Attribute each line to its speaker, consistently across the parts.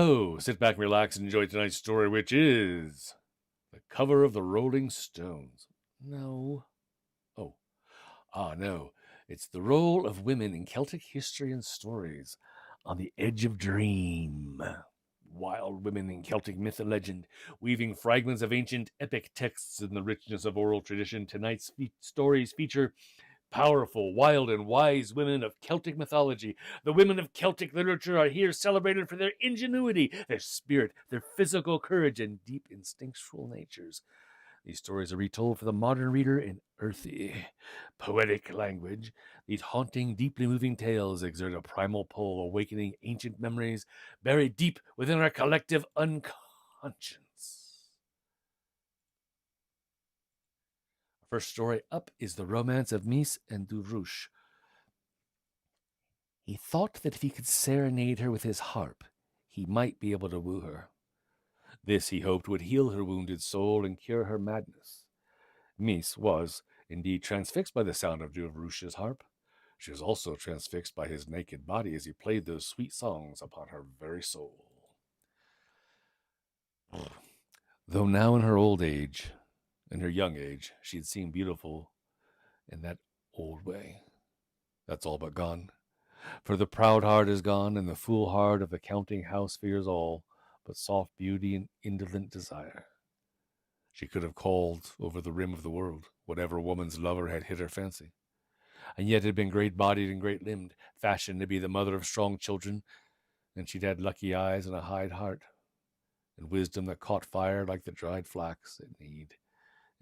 Speaker 1: So, sit back, relax, and enjoy tonight's story, which is the cover of the Rolling Stones. No. Oh. No. It's the role of women in Celtic history and stories on the edge of dream. Wild women in Celtic myth and legend, weaving fragments of ancient epic texts in the richness of oral tradition. Tonight's stories feature powerful, wild, and wise women of Celtic mythology. The women of Celtic literature are here celebrated for their ingenuity, their spirit, their physical courage, and deep instinctual natures. These stories are retold for the modern reader in earthy, poetic language. These haunting, deeply moving tales exert a primal pull, awakening ancient memories buried deep within our collective unconscious. First story up is The Romance of Mies and Durush. He thought that if he could serenade her with his harp, he might be able to woo her. This, he hoped, would heal her wounded soul and cure her madness. Mies was, indeed, transfixed by the sound of Durush's harp. She was also transfixed by his naked body as he played those sweet songs upon her very soul. Though now in her old age, in her young age, she had seemed beautiful in that old way. That's all but gone. For the proud heart is gone, and the fool heart of the counting house fears all but soft beauty and indolent desire. She could have called over the rim of the world, whatever woman's lover had hit her fancy, and yet had been great-bodied and great-limbed, fashioned to be the mother of strong children, and she'd had lucky eyes and a hide heart, and wisdom that caught fire like the dried flax at need,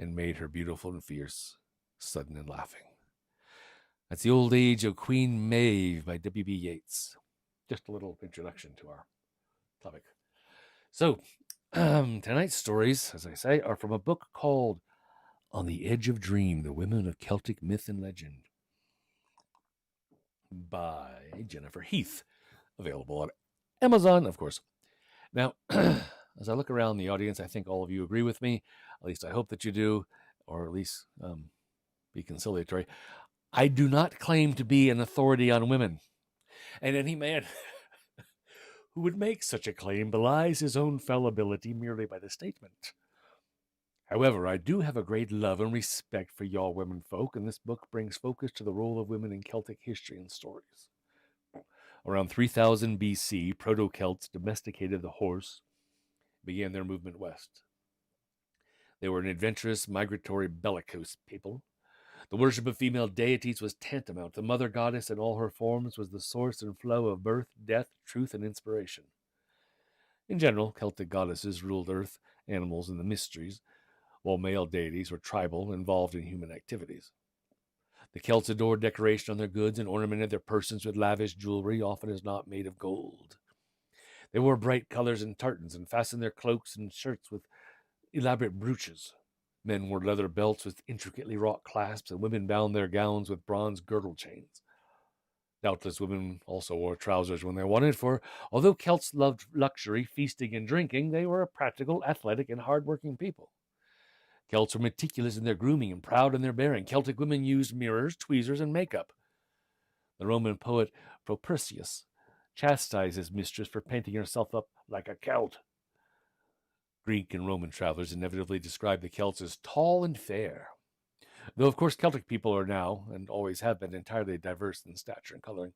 Speaker 1: and made her beautiful and fierce, sudden and laughing. That's The Old Age of Queen Maeve by W.B. Yeats. Just a little introduction to our topic. So, tonight's stories, as I say, are from a book called On the Edge of Dream, The Women of Celtic Myth and Legend by Jennifer Heath, available on Amazon, of course. Now, as I look around the audience, I think all of you agree with me. At least I hope that you do, or at least be conciliatory. I do not claim to be an authority on women, and any man who would make such a claim belies his own fallibility merely by the statement. However, I do have a great love and respect for y'all women folk, and this book brings focus to the role of women in Celtic history and stories. Around 3000 BC, Proto-Celts domesticated the horse, began their movement west. They were an adventurous, migratory, bellicose people. The worship of female deities was tantamount. The mother goddess in all her forms was the source and flow of birth, death, truth, and inspiration. In general, Celtic goddesses ruled earth, animals, and the mysteries, while male deities were tribal, involved in human activities. The Celts adored decoration on their goods and ornamented their persons with lavish jewelry, often as not made of gold. They wore bright colors and tartans and fastened their cloaks and shirts with elaborate brooches. Men wore leather belts with intricately wrought clasps, and women bound their gowns with bronze girdle chains. Doubtless women also wore trousers when they wanted, for although Celts loved luxury, feasting, and drinking, they were a practical, athletic, and hard-working people. Celts were meticulous in their grooming and proud in their bearing. Celtic women used mirrors, tweezers, and makeup. The Roman poet Propertius chastised his mistress for painting herself up like a Celt. Greek and Roman travelers inevitably described the Celts as tall and fair. Though, of course, Celtic people are now, and always have been, entirely diverse in stature and coloring.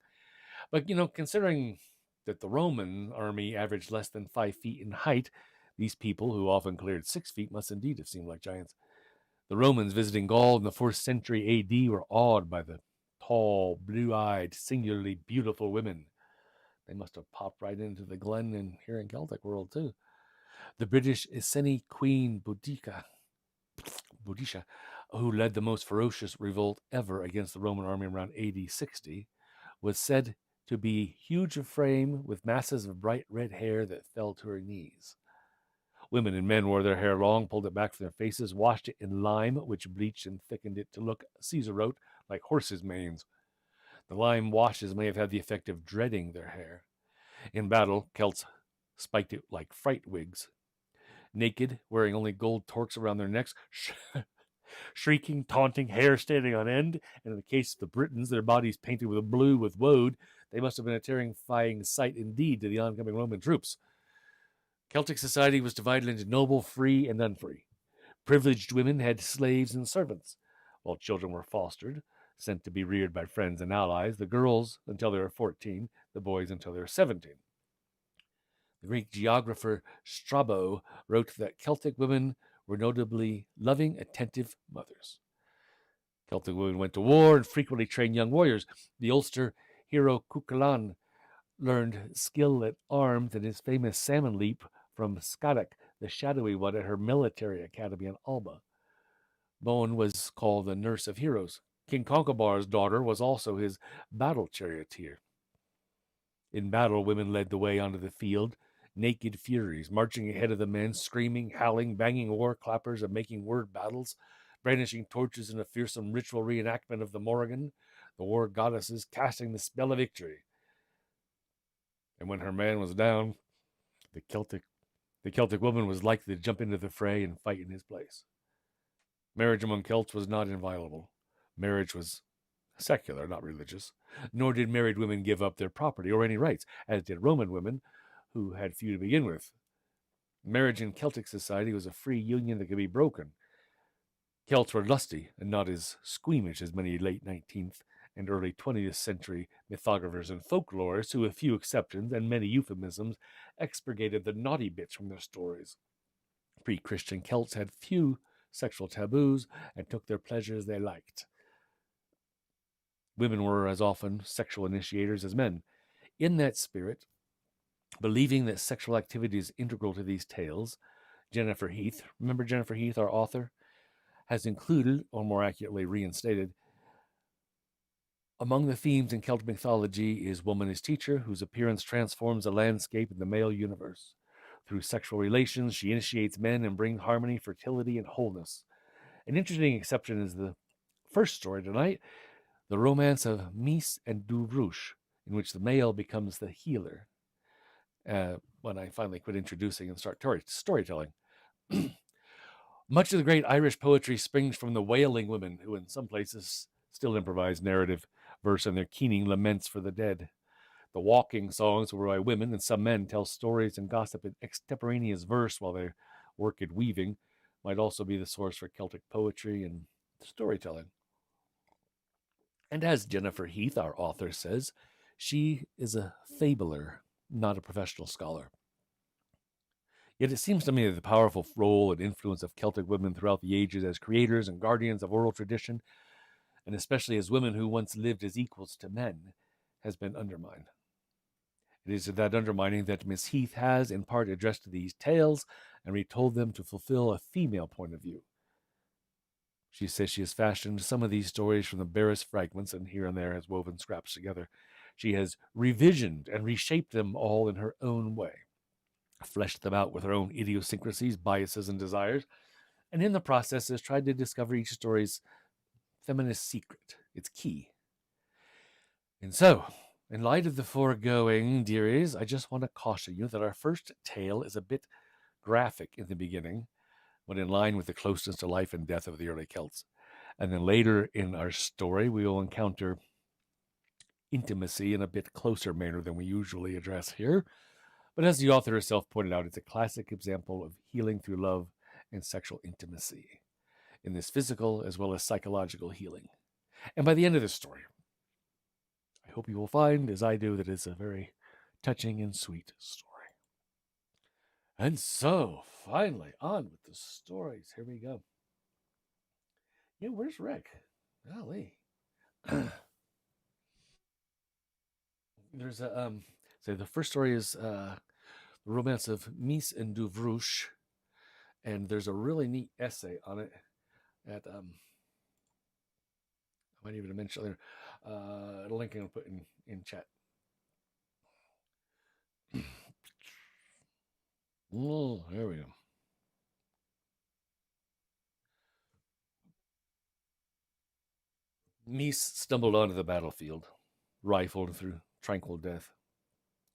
Speaker 1: But, considering that the Roman army averaged less than 5 feet in height, these people, who often cleared 6 feet, must indeed have seemed like giants. The Romans visiting Gaul in the 4th century A.D. were awed by the tall, blue-eyed, singularly beautiful women. They must have popped right into the glen and here in Celtic world, too. The British Iceni Queen Boudicca, who led the most ferocious revolt ever against the Roman army around AD 60, was said to be huge of frame with masses of bright red hair that fell to her knees. Women and men wore their hair long, pulled it back from their faces, washed it in lime, which bleached and thickened it to look, Caesar wrote, like horses' manes. The lime washes may have had the effect of dreading their hair. In battle, Celts spiked it like fright wigs. Naked, wearing only gold torques around their necks, shrieking, taunting, hair standing on end, and in the case of the Britons, their bodies painted with blue with woad, they must have been a terrifying sight indeed to the oncoming Roman troops. Celtic society was divided into noble, free, and unfree. Privileged women had slaves and servants, while children were fostered, sent to be reared by friends and allies, the girls until they were 14, the boys until they were 17. The Greek geographer Strabo wrote that Celtic women were notably loving, attentive mothers. Celtic women went to war and frequently trained young warriors. The Ulster hero 𝔻𝔻𝔼𝔸𝕗 learned skill at arms and his famous salmon leap from 𝔻₝𝔼𝔼𝔸𝕗, the shadowy one at her military academy in Alba. Bowen was called the nurse of heroes. King Concobar's daughter was also his battle charioteer. In battle, women led the way onto the field, naked furies, marching ahead of the men, screaming, howling, banging war clappers, and making word battles, brandishing torches in a fearsome ritual reenactment of the Morrigan, the war goddesses casting the spell of victory. And when her man was down, the Celtic woman was likely to jump into the fray and fight in his place. Marriage among Celts was not inviolable. Marriage was secular, not religious, nor did married women give up their property or any rights, as did Roman women, who had few to begin with. Marriage in Celtic society was a free union that could be broken. Celts were lusty and not as squeamish as many late 19th and early 20th century mythographers and folklorists who, with few exceptions and many euphemisms, expurgated the naughty bits from their stories. Pre-Christian Celts had few sexual taboos and took their pleasure as they liked. Women were as often sexual initiators as men. In that spirit, believing that sexual activity is integral to these tales, Jennifer Heath, remember Jennifer Heath, our author, has included, or more accurately reinstated, among the themes in Celtic mythology is woman as teacher, whose appearance transforms the landscape in the male universe. Through sexual relations, she initiates men and brings harmony, fertility, and wholeness. An interesting exception is the first story tonight, the romance of 𝔻ℝ𝔼𝔸𝕗𝕗 and 𝔻ℝ𝔼𝔼𝔸𝕗, in which the male becomes the healer. When I finally quit introducing and start storytelling. Much of the great Irish poetry springs from the wailing women, who in some places still improvise narrative verse in their keening laments for the dead. The walking songs were by women, and some men tell stories and gossip in extemporaneous verse while they work at weaving, might also be the source for Celtic poetry and storytelling. And as Jennifer Heath, our author, says, she is a fabuler, not a professional scholar. Yet it seems to me that the powerful role and influence of Celtic women throughout the ages as creators and guardians of oral tradition, and especially as women who once lived as equals to men, has been undermined. It is that undermining that Miss Heath has, in part, addressed these tales and retold them to fulfill a female point of view. She says she has fashioned some of these stories from the barest fragments and here and there has woven scraps together. She has revisioned and reshaped them all in her own way, fleshed them out with her own idiosyncrasies, biases, and desires, and in the process has tried to discover each story's feminist secret, its key. And so, in light of the foregoing, dearies, I just want to caution you that our first tale is a bit graphic in the beginning, when in line with the closeness to life and death of the early Celts. And then later in our story, we will encounter intimacy in a bit closer manner than we usually address here. But as the author herself pointed out, it's a classic example of healing through love and sexual intimacy, in this physical as well as psychological healing. And by the end of this story, I hope you will find, as I do, that it's a very touching and sweet story. And so, finally, on with the stories. Here we go. Yeah, where's Rick? Golly. There's a so the first story is the romance of 𝔻ℝ𝔼𝔼𝔸𝕗 and 𝔻ℝ𝔼𝔼𝔸𝕗, and there's a really neat essay on it at I might even mention later. A link I'm gonna put in chat. Oh, there we go. 𝔻ℝ𝔼𝔼𝔸𝕗 stumbled onto the battlefield, rifled through tranquil death.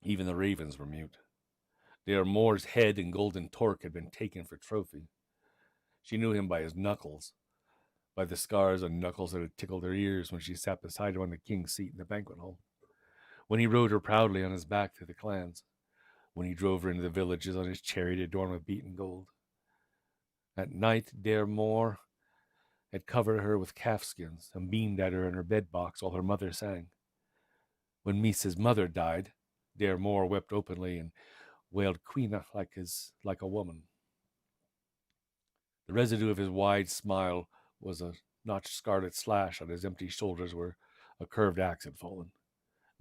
Speaker 1: Even the ravens were mute. 𝔻ℝ𝔼𝔸𝕗's head and golden torque had been taken for trophy. She knew him by his knuckles, by the scars on knuckles that had tickled her ears when she sat beside him on the king's seat in the banquet hall, when he rode her proudly on his back through the clans, when he drove her into the villages on his chariot adorned with beaten gold. At night, 𝔻℻𝔼𝔻𝔸𝕄 had covered her with calfskins and beamed at her in her bed box while her mother sang. When 𝔼's mother died, 𝔻℻𝔼𝔻 wept openly and wailed 𝔻ℝ𝔼𝔾𝔼 like a woman. The residue of his wide smile was a notched scarlet slash on his empty shoulders where a curved axe had fallen.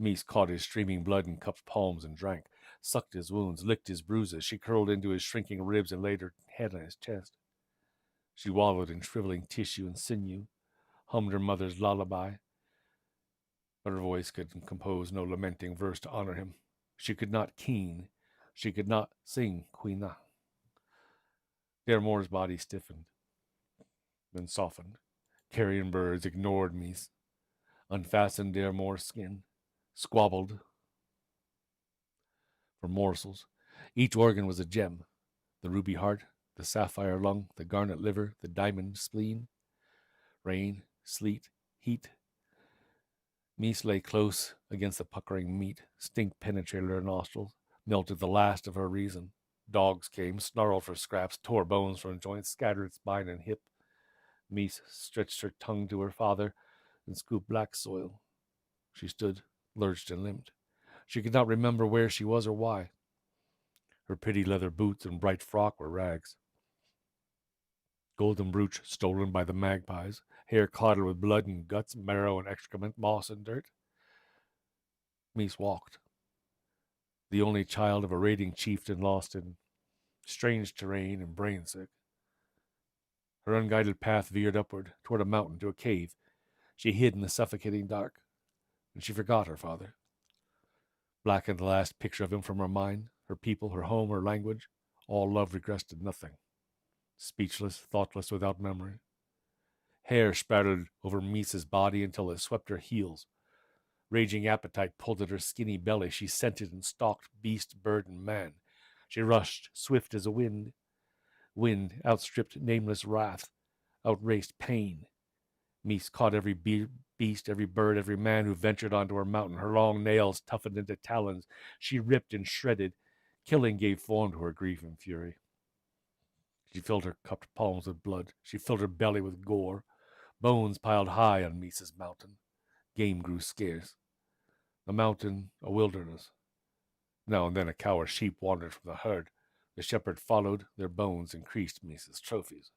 Speaker 1: 𝔼 caught his streaming blood in cupped palms and drank, sucked his wounds, licked his bruises. She curled into his shrinking ribs and laid her head on his chest. She wallowed in shriveling tissue and sinew, hummed her mother's lullaby, but her voice could compose no lamenting verse to honor him. She could not keen. She could not sing 𝔻ℝ𝔼𝔻𝔸𝕄. 𝔻℻𝔼𝔻's body stiffened, then softened. Carrion birds ignored 𝔼, unfastened 𝔻℻𝔼𝔻's skin, squabbled for morsels. Each organ was a gem: the ruby heart, the sapphire lung, the garnet liver, the diamond spleen. Rain, sleet, heat. 𝔼 lay close against the puckering meat. Stink penetrated her nostrils, melted the last of her reason. Dogs came, snarled for scraps, tore bones from joints, scattered spine and hip. 𝔼 stretched her tongue to her father and scooped black soil. She stood, lurched and limped. She could not remember where she was or why. Her pretty leather boots and bright frock were rags. Golden brooch stolen by the magpies, hair clotted with blood and guts, marrow and excrement, moss and dirt. 𝔼 walked, the only child of a raiding chieftain lost in strange terrain and brain-sick. Her unguided path veered upward, toward a mountain, to a cave. She hid in the suffocating dark, and she forgot her father. Blackened the last picture of him from her mind, her people, her home, her language. All love regressed to nothing. Speechless, thoughtless, without memory. Hair sprouted over 𝔼's body until it swept her heels. Raging appetite pulled at her skinny belly. She scented and stalked beast, bird, and man. She rushed, swift as a wind. Wind outstripped nameless wrath, outraced pain. 𝔼 caught every beast, every bird, every man who ventured onto her mountain. Her long nails toughened into talons. She ripped and shredded. Killing gave form to her grief and fury. She filled her cupped palms with blood. She filled her belly with gore. Bones piled high on 𝔼's mountain. Game grew scarce. The mountain a wilderness. Now and then a cow or sheep wandered from the herd. The shepherd followed. Their bones increased 𝔼's trophies.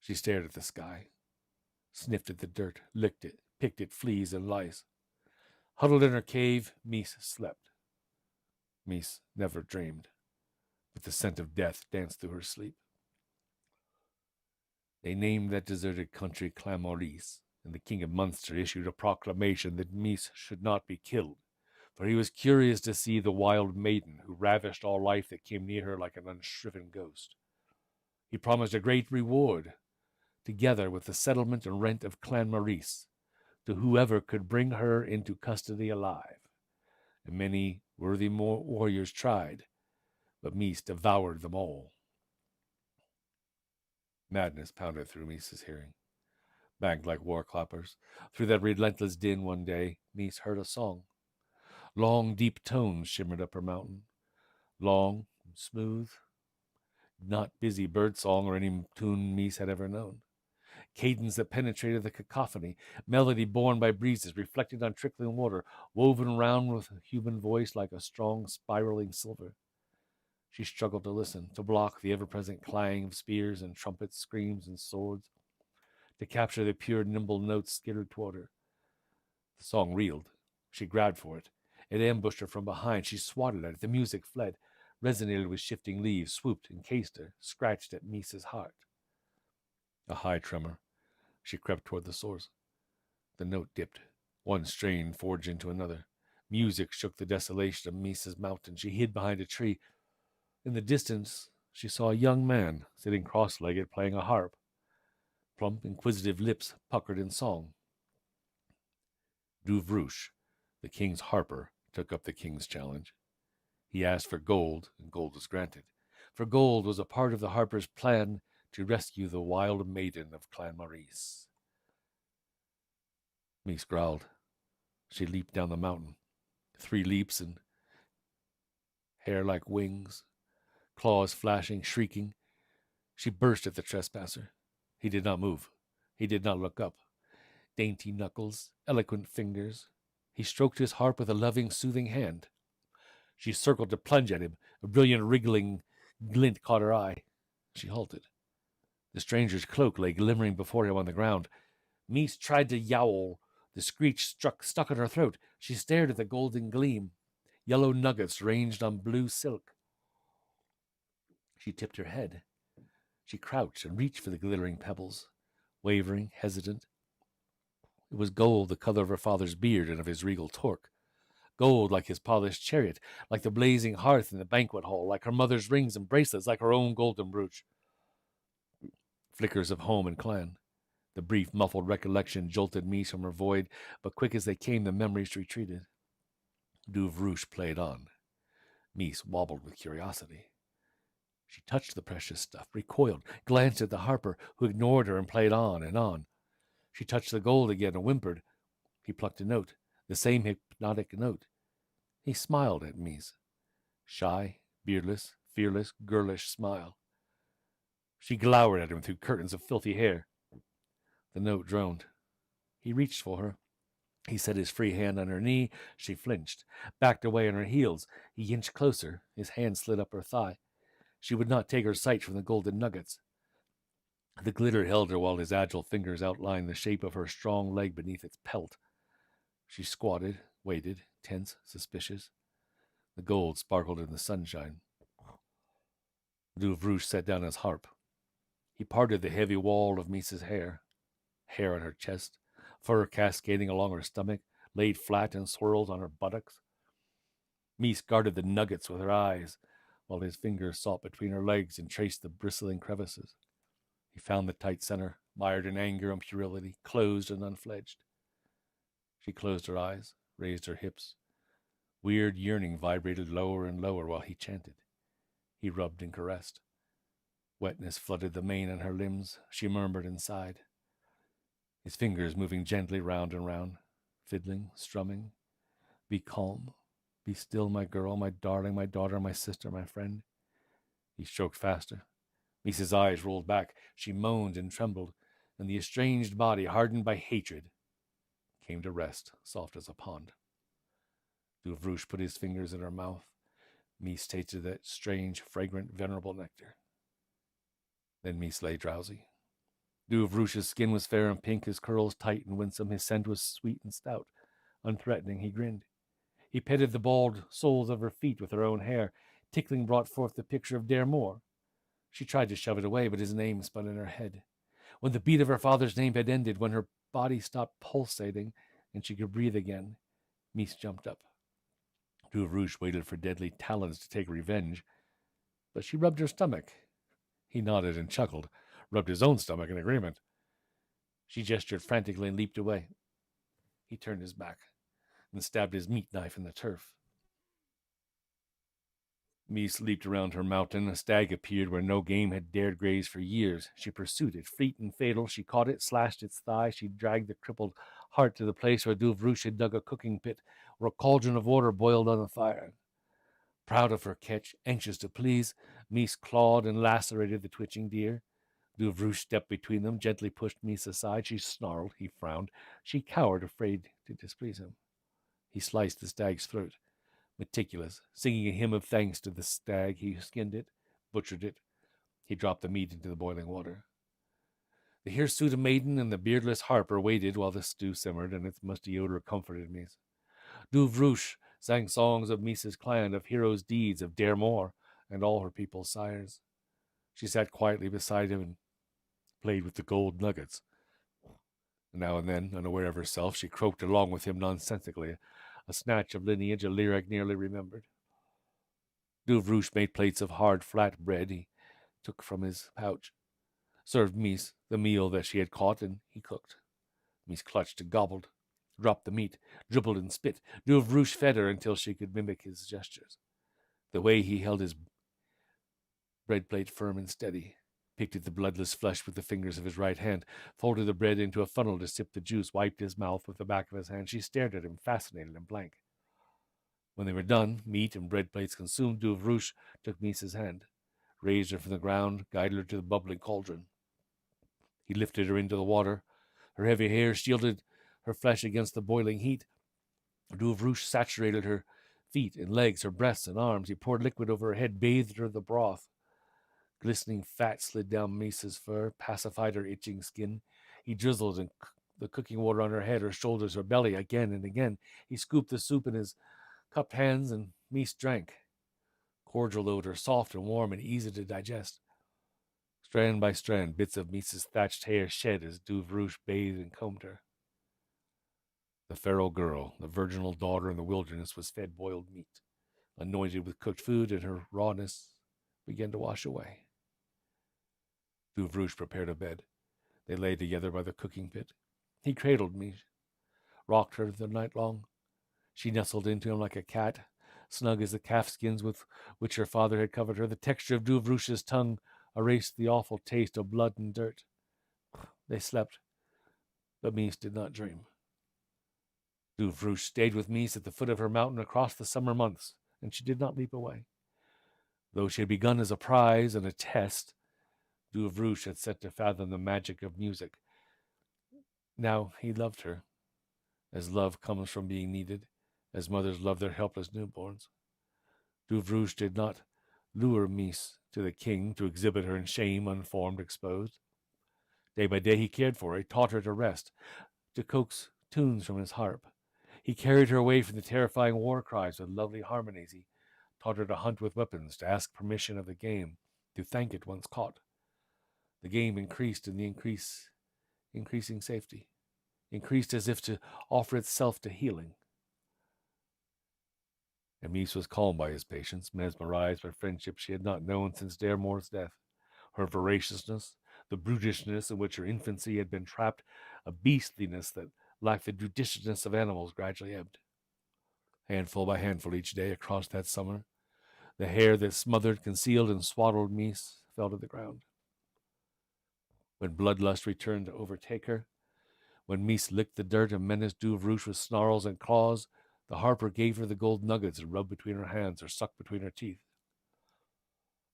Speaker 1: She stared at the sky, sniffed at the dirt, licked it, picked at fleas and lice. Huddled in her cave, 𝔼 slept. 𝔼 never dreamed, but the scent of death danced through her sleep. They named that deserted country 𝔻℻𝔼𝔻𝔻, and the king of Munster issued a proclamation that 𝔼 should not be killed, for he was curious to see the wild maiden who ravished all life that came near her like an unshriven ghost. He promised a great reward, together with the settlement and rent of 𝔻℻𝔼𝔻𝔻, to whoever could bring her into custody alive. And many worthy warriors tried, but 𝔼 devoured them all. Madness pounded through 𝔼's hearing, banged like war clappers. Through that relentless din one day, 𝔼 heard a song. Long, deep tones shimmered up her mountain. Long, smooth, not busy bird song or any tune 𝔼 had ever known. Cadence that penetrated the cacophony, melody borne by breezes, reflected on trickling water, woven round with a human voice like a strong, spiraling silver. She struggled to listen, to block the ever-present clang of spears and trumpets, screams and swords, to capture the pure, nimble notes skittered toward her. The song reeled. She grabbed for it. It ambushed her from behind. She swatted at it. The music fled, resonated with shifting leaves, swooped, encased her, scratched at 𝔼's heart. A high tremor. She crept toward the source. The note dipped. One strain forged into another. Music shook the desolation of 𝔼's mountain. She hid behind a tree. In the distance, she saw a young man sitting cross-legged playing a harp. Plump, inquisitive lips puckered in song. Duvrush, the king's harper, took up the king's challenge. He asked for gold, and gold was granted. For gold was a part of the harper's plan to rescue the wild maiden of 𝔻℻𝔼𝔻𝔻. 𝔼 growled. She leaped down the mountain. 3 leaps and hair like wings, claws flashing, shrieking. She burst at the trespasser. He did not move. He did not look up. Dainty knuckles, eloquent fingers. He stroked his harp with a loving, soothing hand. She circled to plunge at him. A brilliant, wriggling glint caught her eye. She halted. The stranger's cloak lay glimmering before him on the ground. Mies tried to yowl. The screech stuck in her throat. She stared at the golden gleam. Yellow nuggets ranged on blue silk. She tipped her head. She crouched and reached for the glittering pebbles, wavering, hesitant. It was gold, the color of her father's beard and of his regal torque. Gold like his polished chariot, like the blazing hearth in the banquet hall, like her mother's rings and bracelets, like her own golden brooch. Flickers of home and clan. The brief, muffled recollection jolted Mies from her void, but quick as they came, the memories retreated. 𝔻ℝ𝔼𝔸𝔸 played on. Mies wobbled with curiosity. She touched the precious stuff, recoiled, glanced at the harper, who ignored her and played on and on. She touched the gold again and whimpered. He plucked a note, the same hypnotic note. He smiled at Mies. Shy, beardless, fearless, girlish smile. She glowered at him through curtains of filthy hair. The note droned. He reached for her. He set his free hand on her knee. She flinched, backed away on her heels. He inched closer. His hand slid up her thigh. She would not take her sight from the golden nuggets. The glitter held her while his agile fingers outlined the shape of her strong leg beneath its pelt. She squatted, waited, tense, suspicious. The gold sparkled in the sunshine. 𝔻ℝ𝔼𝔸𝔸 set down his harp. He parted the heavy wall of Mies's hair on her chest, fur cascading along her stomach, laid flat in swirls on her buttocks. Mies guarded the nuggets with her eyes, while his fingers sought between her legs and traced the bristling crevices. He found the tight center, mired in anger and puerility, closed and unfledged. She closed her eyes, raised her hips. Weird yearning vibrated lower and lower while he chanted. He rubbed and caressed. Wetness flooded the mane on her limbs. She murmured and sighed. His fingers moving gently round and round, fiddling, strumming. Be calm. Be still, my girl, my darling, my daughter, my sister, my friend. He stroked faster. Mies's eyes rolled back. She moaned and trembled, and the estranged body, hardened by hatred, came to rest, soft as a pond. 𝔻ℝ𝔼𝔸𝔸 put his fingers in her mouth. Mies tasted that strange, fragrant, venerable nectar. Then Mies lay drowsy. 𝔻ℝ𝔼𝔸𝔸's skin was fair and pink, his curls tight and winsome, his scent was sweet and stout. Unthreatening, he grinned. He petted the bald soles of her feet with her own hair. Tickling brought forth the picture of 𝔻ℝ𝔼𝔸𝕗. She tried to shove it away, but his name spun in her head. When the beat of her father's name had ended, when her body stopped pulsating and she could breathe again, Mies jumped up. 𝔻ℝ𝔼𝔸𝔸 waited for deadly talons to take revenge, but she rubbed her stomach. He nodded and chuckled, rubbed his own stomach in agreement. She gestured frantically and leaped away. He turned his back and stabbed his meat knife in the turf. Mies leaped around her mountain. A stag appeared where no game had dared graze for years. She pursued it, fleet and fatal. She caught it, slashed its thigh. She dragged the crippled heart to the place where 𝔻ℝ𝔼𝔸𝔸 had dug a cooking pit, where a cauldron of water boiled on the fire. Proud of her catch, anxious to please, Mies clawed and lacerated the twitching deer. 𝔻ℝ𝔼𝔸𝔸 stepped between them, gently pushed Mies aside. She snarled. He frowned. She cowered, afraid to displease him. He sliced the stag's throat. Meticulous, singing a hymn of thanks to the stag, he skinned it, butchered it. He dropped the meat into the boiling water. The hirsute maiden and the beardless harper waited while the stew simmered, and its musty odor comforted Mies. 𝔻ℝ𝔼𝔸𝔸 sang songs of Mies's clan, of heroes' deeds, of 𝔻ℝ𝔼𝔸𝔸, and all her people's sires. She sat quietly beside him and played with the gold nuggets. Now and then, unaware of herself, she croaked along with him nonsensically, a snatch of lineage, a lyric nearly remembered. 𝔻ℝ𝔼𝔸𝔸 made plates of hard, flat bread he took from his pouch, served Mies the meal that she had caught, and he cooked. Mies clutched and gobbled, dropped the meat, dribbled and spit. 𝔻ℝ𝔼𝔸𝔸 fed her until she could mimic his gestures. The way he held his bread plate firm and steady, picked at the bloodless flesh with the fingers of his right hand, folded the bread into a funnel to sip the juice, wiped his mouth with the back of his hand. She stared at him, fascinated and blank. When they were done, meat and bread plates consumed, 𝔼𝔻𝔼𝔸𝕄 took Misa's hand, raised her from the ground, guided her to the bubbling cauldron. He lifted her into the water. Her heavy hair shielded her flesh against the boiling heat. 𝔼𝔻𝔼𝔸 saturated her feet and legs, her breasts and arms. He poured liquid over her head, bathed her in the broth. Glistening fat slid down Misa's fur, pacified her itching skin. He drizzled the cooking water on her head, her shoulders, her belly, again and again. He scooped the soup in his cupped hands, and Misa drank. Cordial odor, soft and warm and easy to digest. Strand by strand, bits of Misa's thatched hair shed as 𝔼𝔻𝔼𝔸 bathed and combed her. The feral girl, the virginal daughter in the wilderness, was fed boiled meat, anointed with cooked food, and her rawness began to wash away. 𝔼𝔻𝔼𝔸 prepared a bed. They lay together by the cooking pit. He cradled me, rocked her the night long. She nestled into him like a cat, snug as the calfskins with which her father had covered her. The texture of 𝔼𝔻𝔼𝔸's tongue erased the awful taste of blood and dirt. They slept, but Misa did not dream. 𝔼𝔻𝔼𝔸 stayed with Misa at the foot of her mountain across the summer months, and she did not leap away. Though she had begun as a prize and a test, 𝔼𝔻𝔼𝔸 had set to fathom the magic of music. Now he loved her, as love comes from being needed, as mothers love their helpless newborns. 𝔼𝔻𝔼𝔸 did not lure Misa to the king to exhibit her in shame, unformed, exposed. Day by day he cared for her. He taught her to rest, to coax tunes from his harp. He carried her away from the terrifying war cries with lovely harmonies. He taught her to hunt with weapons, to ask permission of the game, to thank it once caught. The game increased in the increasing safety, increased as if to offer itself to healing. And Misa was calmed by his patience, mesmerized by friendship she had not known since 𝔻ℝ𝔼𝔸's death. Her voraciousness, the brutishness in which her infancy had been trapped, a beastliness that lacked the judiciousness of animals, gradually ebbed. Handful by handful each day across that summer, the hair that smothered, concealed, and swaddled Misa fell to the ground. When bloodlust returned to overtake her, when Misa licked the dirt and menaced 𝔼𝔻𝔼𝔸 with snarls and claws, the harper gave her the gold nuggets and rubbed between her hands or sucked between her teeth.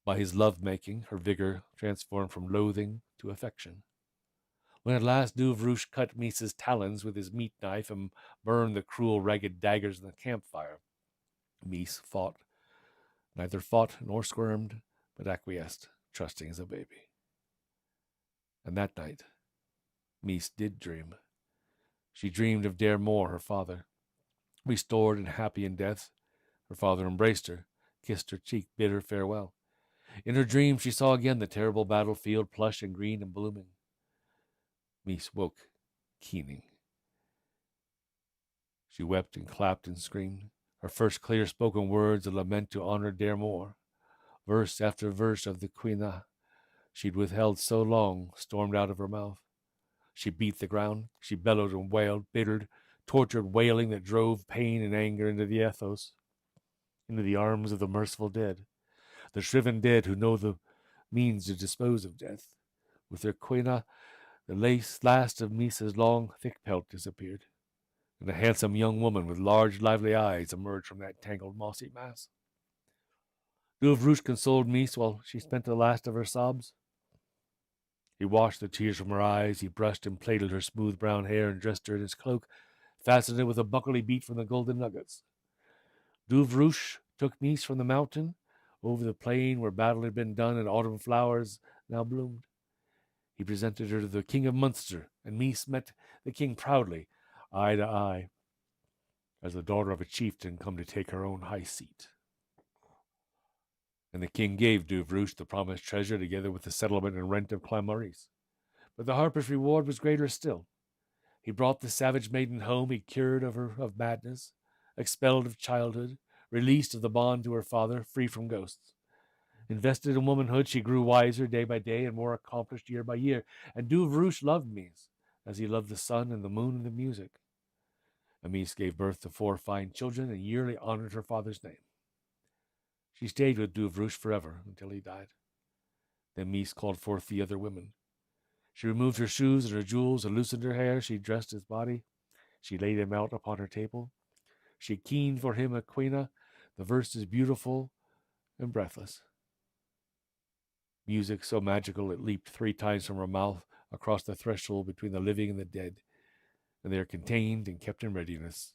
Speaker 1: By his love-making, her vigor transformed from loathing to affection. When at last 𝔼𝔻𝔼𝔸 cut Misa's talons with his meat knife and burned the cruel, ragged daggers in the campfire, Misa neither fought nor squirmed, but acquiesced, trusting as a baby. And that night, Misa did dream. She dreamed of 𝔻ℝ𝔼𝔸ℇ, her father. Restored and happy in death, her father embraced her, kissed her cheek, bid her farewell. In her dream she saw again the terrible battlefield, plush and green and blooming. Misa woke, keening. She wept and clapped and screamed, her first clear-spoken words a lament to honor 𝔻ℝ𝔼𝔸. Verse after verse of the 𝔻ℝ𝔼𝔼 she'd withheld so long stormed out of her mouth. She beat the ground, she bellowed and wailed, bittered, tortured wailing that drove pain and anger into the ethos, into the arms of the merciful dead, the shriven dead who know the means to dispose of death. With their 𝔻ℝ𝔼𝔼, the last of Misa's long, thick pelt disappeared, and a handsome young woman with large, lively eyes emerged from that tangled, mossy mass. 𝔼𝔻𝔼𝔸 consoled Misa while she spent the last of her sobs. He washed the tears from her eyes. He brushed and plaited her smooth brown hair and dressed her in his cloak, fastened it with a buckle he beat from the golden nuggets. 𝔼𝔻𝔼𝔸 took Misa from the mountain over the plain where battle had been done and autumn flowers now bloomed. He presented her to the King of Munster, and Misa met the king proudly, eye to eye, as the daughter of a chieftain come to take her own high seat. And the king gave 𝔼𝔻𝔼𝔸 the promised treasure together with the settlement and rent of 𝔻ℝ𝔼𝔼𝔸. But the harper's reward was greater still. He brought the savage maiden home. He cured of her of madness, expelled of childhood, released of the bond to her father, free from ghosts. Invested in womanhood, she grew wiser day by day and more accomplished year by year. And 𝔼𝔻𝔼𝔸 loved Misa as he loved the sun and the moon and the music. And Misa gave birth to 4 fine children and yearly honored her father's name. She stayed with 𝔼𝔻𝔼𝔸 forever until he died. Then Misa called forth the other women. She removed her shoes and her jewels and loosened her hair. She dressed his body. She laid him out upon her table. She keened for him 𝔻𝔻𝔾𝔼. The verse is beautiful and breathless. Music so magical it leaped 3 times from her mouth across the threshold between the living and the dead, and they are contained and kept in readiness,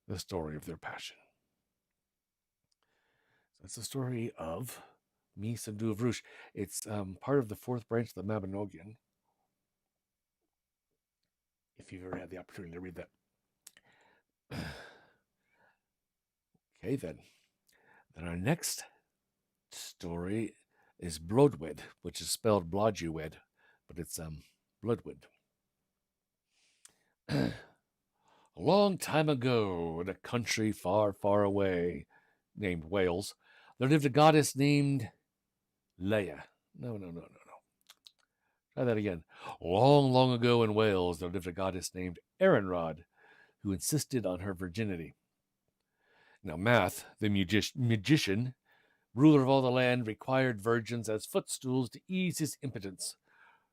Speaker 1: the story of their passion. So that's the story of 𝔻𝔻𝔼𝔸𝕄. It's part of the 4th branch of the Mabinogion. If you've ever had the opportunity to read that. Okay, then our next story is 𝔼𝔻𝔾𝔼, which is spelled 𝔼𝔻𝔾𝔼, but it's 𝔼𝔻𝔾. A long time ago, in a country far, far away, named Wales, there lived a goddess named Leia. No. Try that again. Long, long ago in Wales, there lived a goddess named Erenrod, who insisted on her virginity. Now, Math, the magician, ruler of all the land, required virgins as footstools to ease his impotence.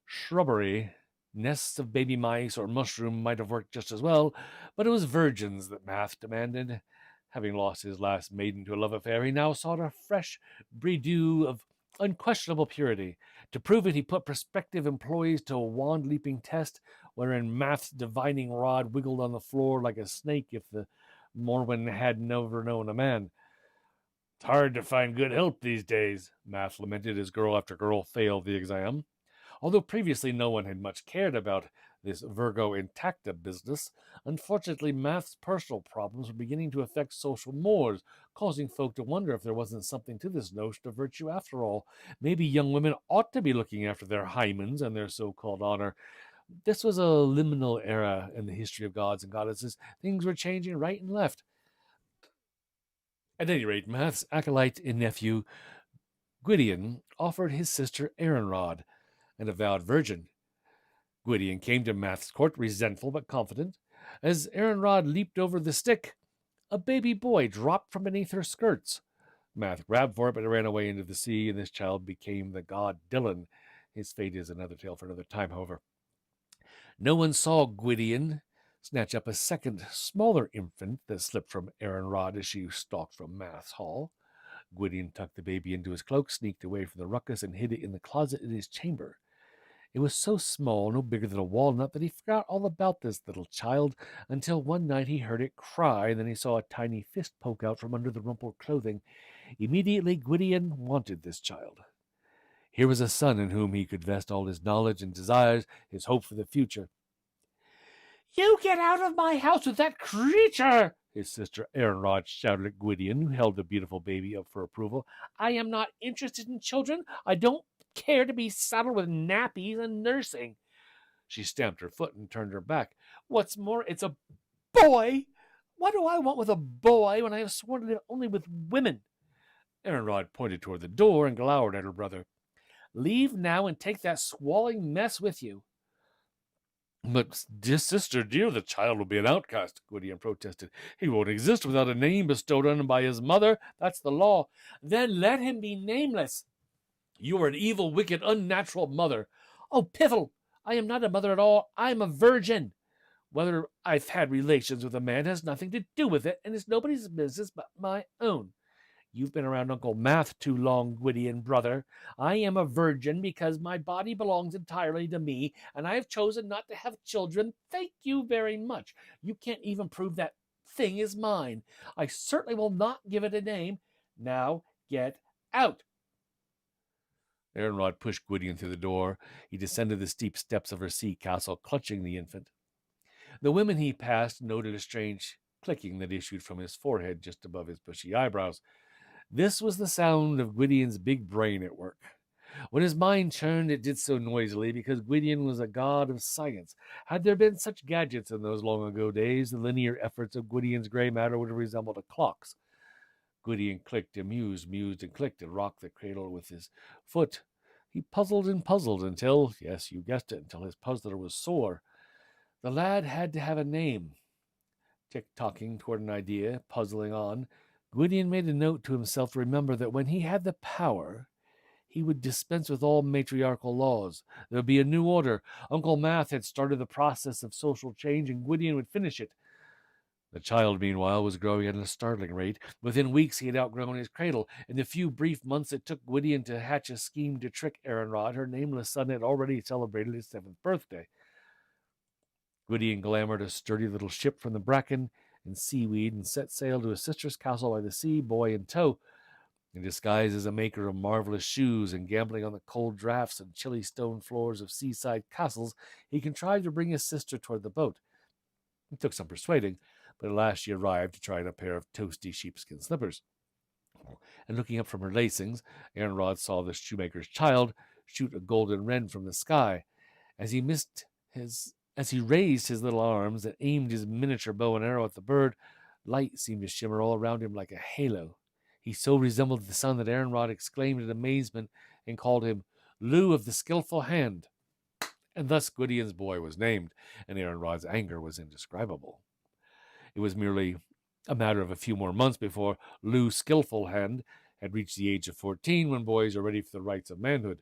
Speaker 1: Shrubbery, nests of baby mice or mushroom might have worked just as well, but it was virgins that Math demanded. Having lost his last maiden to a love affair, he now sought a fresh bredouille of unquestionable purity. To prove it, he put prospective employees to a wand-leaping test, wherein Math's divining rod wiggled on the floor like a snake if the Morwen had never known a man. It's hard to find good help these days, Math lamented as girl after girl failed the exam. Although previously no one had much cared about this Virgo intacta business, unfortunately Math's personal problems were beginning to affect social mores, causing folk to wonder if there wasn't something to this notion of virtue after all. Maybe young women ought to be looking after their hymens and their so-called honor. This was a liminal era in the history of gods and goddesses. Things were changing right and left. At any rate, Math's acolyte and nephew, Gwydion, offered his sister Erenrod, an avowed virgin. Gwydion came to Math's court, resentful but confident. As Erenrod leaped over the stick, a baby boy dropped from beneath her skirts. Math grabbed for it, but it ran away into the sea, and this child became the god Dylan. His fate is another tale for another time, however. No one saw Gwydion snatch up a second, smaller infant that slipped from Erenrod as she stalked from Math's hall. Gwydion tucked the baby into his cloak, sneaked away from the ruckus, and hid it in the closet in his chamber. It was so small, no bigger than a walnut, that he forgot all about this little child until one night he heard it cry, and then he saw a tiny fist poke out from under the rumpled clothing. Immediately, Gwydion wanted this child. Here was a son in whom he could vest all his knowledge and desires, his hope for the future. "You get out of my house with that creature!" his sister Erenrod shouted at Gwydion, who held the beautiful baby up for approval. "I am not interested in children. I don't care to be saddled with nappies and nursing." She stamped her foot and turned her back. "What's more, it's a boy. What do I want with a boy when I have sworn to live only with women?" Erenrod pointed toward the door and glowered at her brother. "Leave now and take that squalling mess with you." "But, dear sister, dear, the child will be an outcast," Gwydion protested. "He won't exist without a name bestowed on him by his mother. That's the law." "Then let him be nameless." "You are an evil, wicked, unnatural mother." "Oh, piffle! I am not a mother at all. I am a virgin. Whether I've had relations with a man has nothing to do with it, and it's nobody's business but my own. You've been around Uncle Math too long, Gwydion, brother. I am a virgin because my body belongs entirely to me, and I have chosen not to have children. Thank you very much. You can't even prove that thing is mine. I certainly will not give it a name. Now get out." Erenrod pushed Gwydion through the door. He descended the steep steps of her sea castle, clutching the infant. The women he passed noted a strange clicking that issued from his forehead just above his bushy eyebrows. This was the sound of Gwydion's big brain at work. When his mind churned, it did so noisily because Gwydion was a god of science. Had there been such gadgets in those long ago days, the linear efforts of Gwydion's gray matter would have resembled a clock's. Gwydion clicked and mused and clicked and rocked the cradle with his foot. He puzzled and puzzled until, yes, you guessed it, until his puzzler was sore. The lad had to have a name. Tick-tocking toward an idea, puzzling on, Gwydion made a note to himself to remember that when he had the power, he would dispense with all matriarchal laws. There would be a new order. Uncle Math had started the process of social change, and Gwydion would finish it. The child, meanwhile, was growing at a startling rate. Within weeks, he had outgrown his cradle. In the few brief months it took 𝔻𝔻𝔻 to hatch a scheme to trick 𝔻ℝ𝔼𝔻𝔸𝕄, her nameless son had already celebrated his 7th birthday. 𝔻𝔻𝔻𝔻 glamoured a sturdy little ship from the bracken and seaweed and set sail to his sister's castle by the sea, boy in tow. In disguise as a maker of marvelous shoes and gambling on the cold draughts and chilly stone floors of seaside castles, he contrived to bring his sister toward the boat. It took some persuading, but at last she arrived to try on a pair of toasty sheepskin slippers. And looking up from her lacings, 𝔻ℝ𝔼𝔻𝔸𝕄 saw the shoemaker's child shoot a golden wren from the sky. As he raised his little arms and aimed his miniature bow and arrow at the bird, light seemed to shimmer all around him like a halo. He so resembled the sun that 𝔻ℝ𝔼𝔻𝔸𝕄 exclaimed in amazement and called him 𝔻ℝ of the skillful hand. And thus 𝔻℻𝔻𝔻𝑆's boy was named, and 𝔻ℝ𝔼𝔻's anger was indescribable. It was merely a matter of a few more months before 𝔻ℝ skillful hand had reached the age of 14, when boys are ready for the rights of manhood.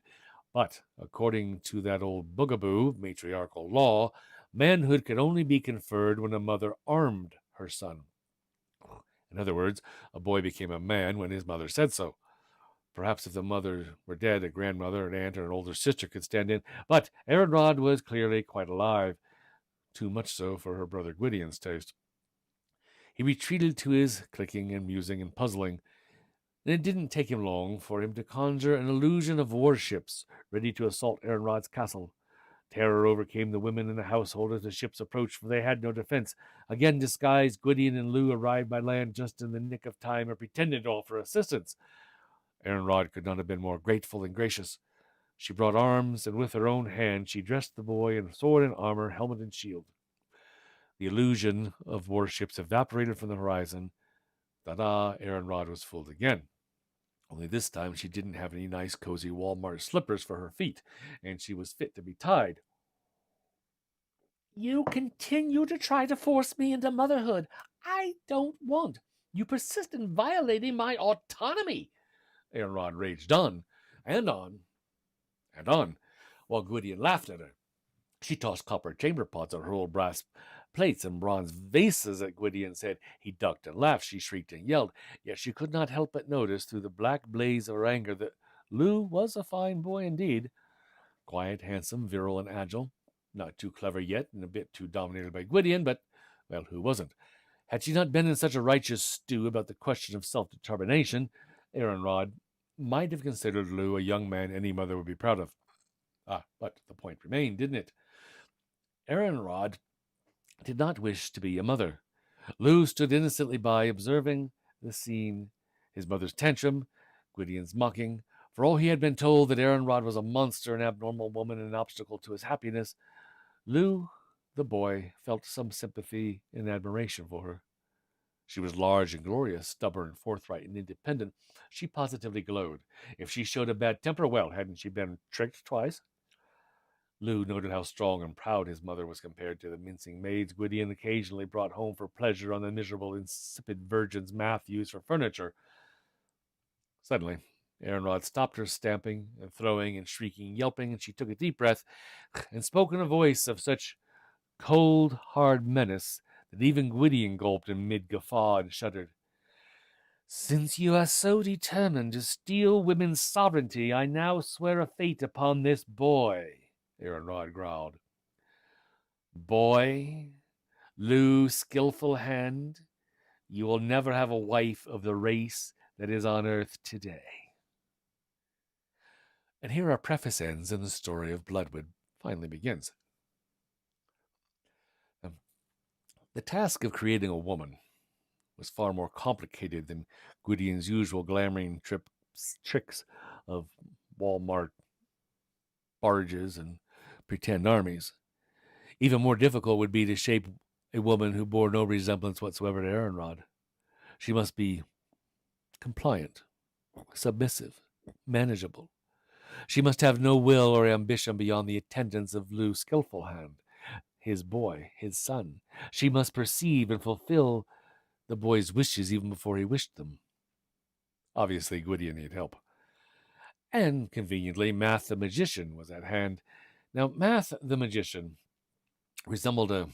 Speaker 1: But according to that old bugaboo, matriarchal law, manhood could only be conferred when a mother armed her son. In other words, a boy became a man when his mother said so. Perhaps if the mother were dead, a grandmother, an aunt, or an older sister could stand in, but 𝔻ℝ𝔼𝔻𝔻 was clearly quite alive, too much so for her brother 𝔻℻𝔻𝔻's taste. He retreated to his clicking and musing and puzzling, and it didn't take him long for him to conjure an illusion of warships ready to assault 𝔻ℝ𝔼𝔻's castle. Terror overcame the women in the household as the ships approached, for they had no defense. Again disguised, 𝔻℻𝔻𝔻 and 𝔻ℝ arrived by land just in the nick of time and pretended to offer assistance. 𝔻ℝ𝔼𝔻 could not have been more grateful and gracious. She brought arms, and with her own hand she dressed the boy in sword and armor, helmet and shield. The illusion of warships evaporated from the horizon. Ta-da! 𝔻ℝ𝔼𝔻𝔻 was fooled again. Only this time she didn't have any nice, cozy Walmart slippers for her feet, and she was fit to be tied. You continue to try to force me into motherhood. I don't want. You persist in violating my autonomy. 𝔻ℝ𝔼𝔻𝔻 raged on, and on, and on, while 𝔻℻𝔻𝔻𝔻 laughed at her. She tossed copper chamber pots at her old brass plates and bronze vases at 𝔻℻𝔻𝔻𝔻. and said. He ducked and laughed. She shrieked and yelled. Yet she could not help but notice through the black blaze of her anger that 𝔻ℝ was a fine boy indeed. Quiet, handsome, virile, and agile. Not too clever yet, and a bit too dominated by 𝔻℻𝔻𝔻𝑆, but, well, who wasn't? Had she not been in such a righteous stew about the question of self-determination, 𝔻ℝ𝔼𝔻𝔻 might have considered 𝔻ℝ a young man any mother would be proud of. But the point remained, didn't it? 𝔻ℝ𝔼𝔻𝔻 did not wish to be a mother. 𝔻ℝ stood innocently by, observing the scene, his mother's tantrum, 𝔻℻𝔻𝔻's mocking. For all he had been told that 𝔻ℝ𝔼𝔻𝔻 was a monster, an abnormal woman, and an obstacle to his happiness, 𝔻ℝ, the boy, felt some sympathy and admiration for her. She was large and glorious, stubborn, forthright, and independent. She positively glowed. If she showed a bad temper, well, hadn't she been tricked twice? 𝔻ℝ noted how strong and proud his mother was compared to the mincing maids 𝔻℻𝔻𝔻 occasionally brought home for pleasure on the miserable, insipid virgin's math used for furniture. Suddenly, 𝔻ℝ𝔼𝔻𝔻 stopped her stamping and throwing and shrieking, yelping, and she took a deep breath and spoke in a voice of such cold, hard menace that even 𝔻℻𝔻𝔻𝔻 gulped amid guffaw and shuddered. Since you are so determined to steal women's sovereignty, I now swear a fate upon this boy, 𝔻ℝ𝔼𝔻𝔻 growled. Boy, 𝔻ℝ skillful hand, you will never have a wife of the race that is on earth today. And here our preface ends and the story of Bloodwood finally begins. The task of creating a woman was far more complicated than 𝔻℻𝔻𝔻's usual glamoring tricks of Walmart barges and pretend armies. Even more difficult would be to shape a woman who bore no resemblance whatsoever to 𝔻ℝ𝔼𝔻𝔻. She must be compliant, submissive, manageable. She must have no will or ambition beyond the attendance of 𝔻ℝ skillful hand, his boy, his son. She must perceive and fulfill the boy's wishes even before he wished them. Obviously, 𝔻℻𝔻𝔻𝔻 needed help. And, conveniently, Math the magician was at hand. Now, Math the magician resembled a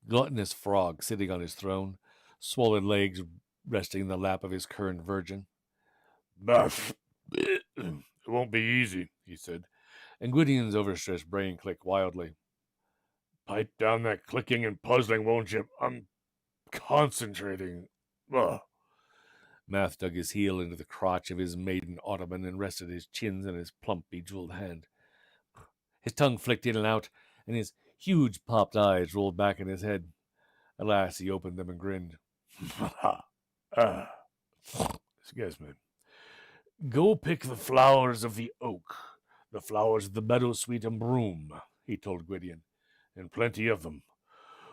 Speaker 1: gluttonous frog sitting on his throne, swollen legs resting in the lap of his current virgin. It won't be easy, he said, and Gwydion's overstretched brain clicked wildly. Pipe down that clicking and puzzling, won't you? I'm concentrating. Ugh. Math dug his heel into the crotch of his maiden ottoman and rested his chins on his plump, bejeweled hand. His tongue flicked in and out, and his huge popped eyes rolled back in his head. At last he opened them and grinned. Excuse me. Go pick the flowers of the oak, the flowers of the meadowsweet and broom, he told Gwydion, and plenty of them.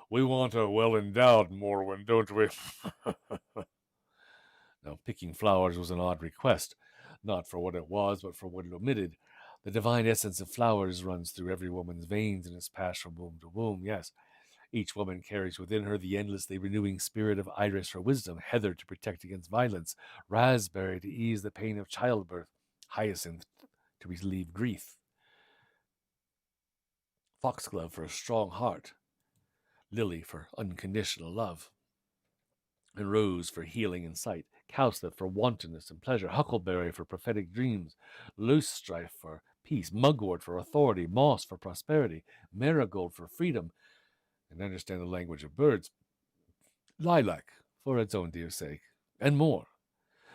Speaker 1: We want a well-endowed Morwen, don't we? Now, picking flowers was an odd request, not for what it was, but for what it omitted. The divine essence of flowers runs through every woman's veins and is passed from womb to womb, yes. Each woman carries within her the endlessly renewing spirit of iris for wisdom, heather to protect against violence, raspberry to ease the pain of childbirth, hyacinth to relieve grief, foxglove for a strong heart, lily for unconditional love, and rose for healing and sight, cowslip for wantonness and pleasure, huckleberry for prophetic dreams, loosestrife for peace, mugwort for authority, moss for prosperity, marigold for freedom, and understand the language of birds, lilac for its own dear sake, and more.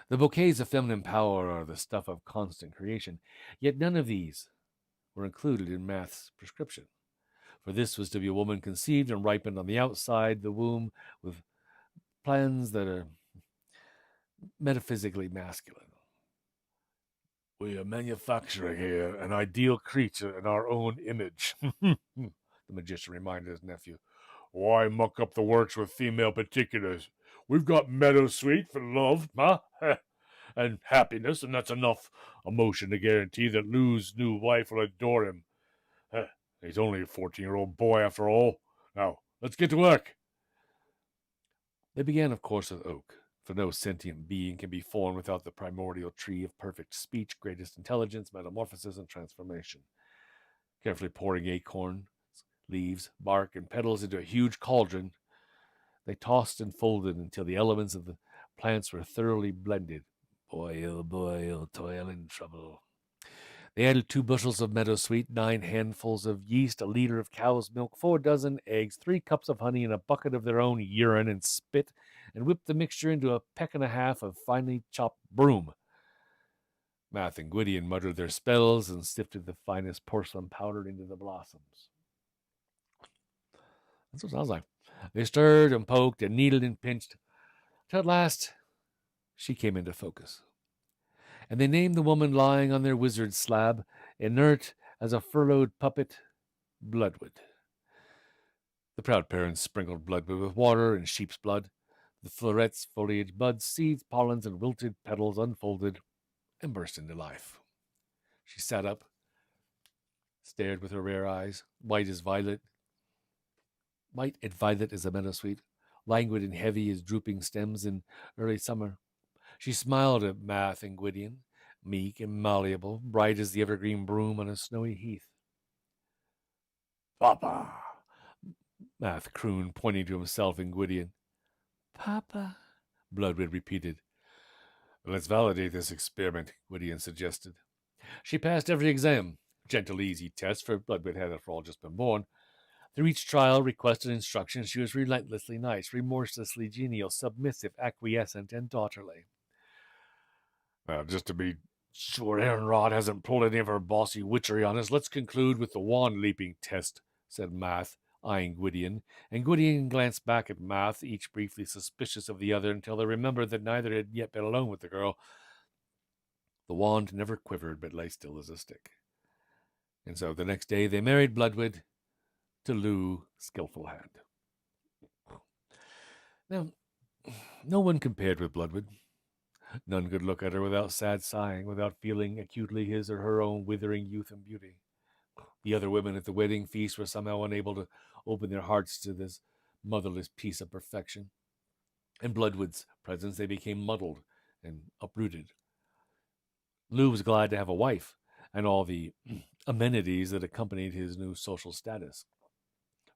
Speaker 1: The bouquets of feminine power are the stuff of constant creation, yet none of these were included in Math's prescription. For this was to be a woman conceived and ripened on the outside the womb with plans that are metaphysically masculine. We are manufacturing here an ideal creature in our own image, the magician reminded his nephew. Why muck up the works with female particulars? We've got meadowsweet for love, huh? And happiness, and that's enough emotion to guarantee that Lou's new wife will adore him. He's only a 14-year-old boy after all. Now, let's get to work. They began, of course, with oak, for no sentient being can be formed without the primordial tree of perfect speech, greatest intelligence, metamorphosis, and transformation. Carefully pouring acorn, leaves, bark, and petals into a huge cauldron, they tossed and folded until the elements of the plants were thoroughly blended. Boil, boil, toil and trouble. They added 2 bushels of meadowsweet, 9 handfuls of yeast, a liter of cow's milk, 4 dozen eggs, 3 cups of honey, and a bucket of their own urine and spit, and whipped the mixture into a peck and a half of finely chopped broom. Math and Gwydion muttered their spells and sifted the finest porcelain powder into the blossoms. That's what it sounds like. They stirred and poked and kneaded and pinched, till at last she came into focus. And they named the woman lying on their wizard slab, inert as a furloughed puppet, Bloodwood. The proud parents sprinkled Bloodwood with water and sheep's blood. The florets, foliage, buds, seeds, pollens, and wilted petals unfolded and burst into life. She sat up, stared with her rare eyes, white and violet as a meadowsweet, languid and heavy as drooping stems in early summer. She smiled at Math and Gwydion, meek and malleable, bright as the evergreen broom on a snowy heath. Papa, Math crooned, pointing to himself and Gwydion. Papa, Bloodwood repeated. Let's validate this experiment, Gwydion suggested. She passed every exam, gentle, easy test, for Bloodwood had, after all, just been born. Through each trial, request, and instruction, she was relentlessly nice, remorselessly genial, submissive, acquiescent, and daughterly. Now, just to be sure Aaron Rod hasn't pulled any of her bossy witchery on us, let's conclude with the wand-leaping test, said Math, eyeing Gwydion, and Gwydion glanced back at Math, each briefly suspicious of the other, until they remembered that neither had yet been alone with the girl. The wand never quivered, but lay still as a stick. And so the next day they married Bloodwood to Lou Skillful Hand. Now, no one compared with Bloodwood. None could look at her without sad sighing, without feeling acutely his or her own withering youth and beauty. The other women at the wedding feast were somehow unable to open their hearts to this motherless piece of perfection. In Bloodwood's presence, they became muddled and uprooted. Lou was glad to have a wife and all the amenities that accompanied his new social status.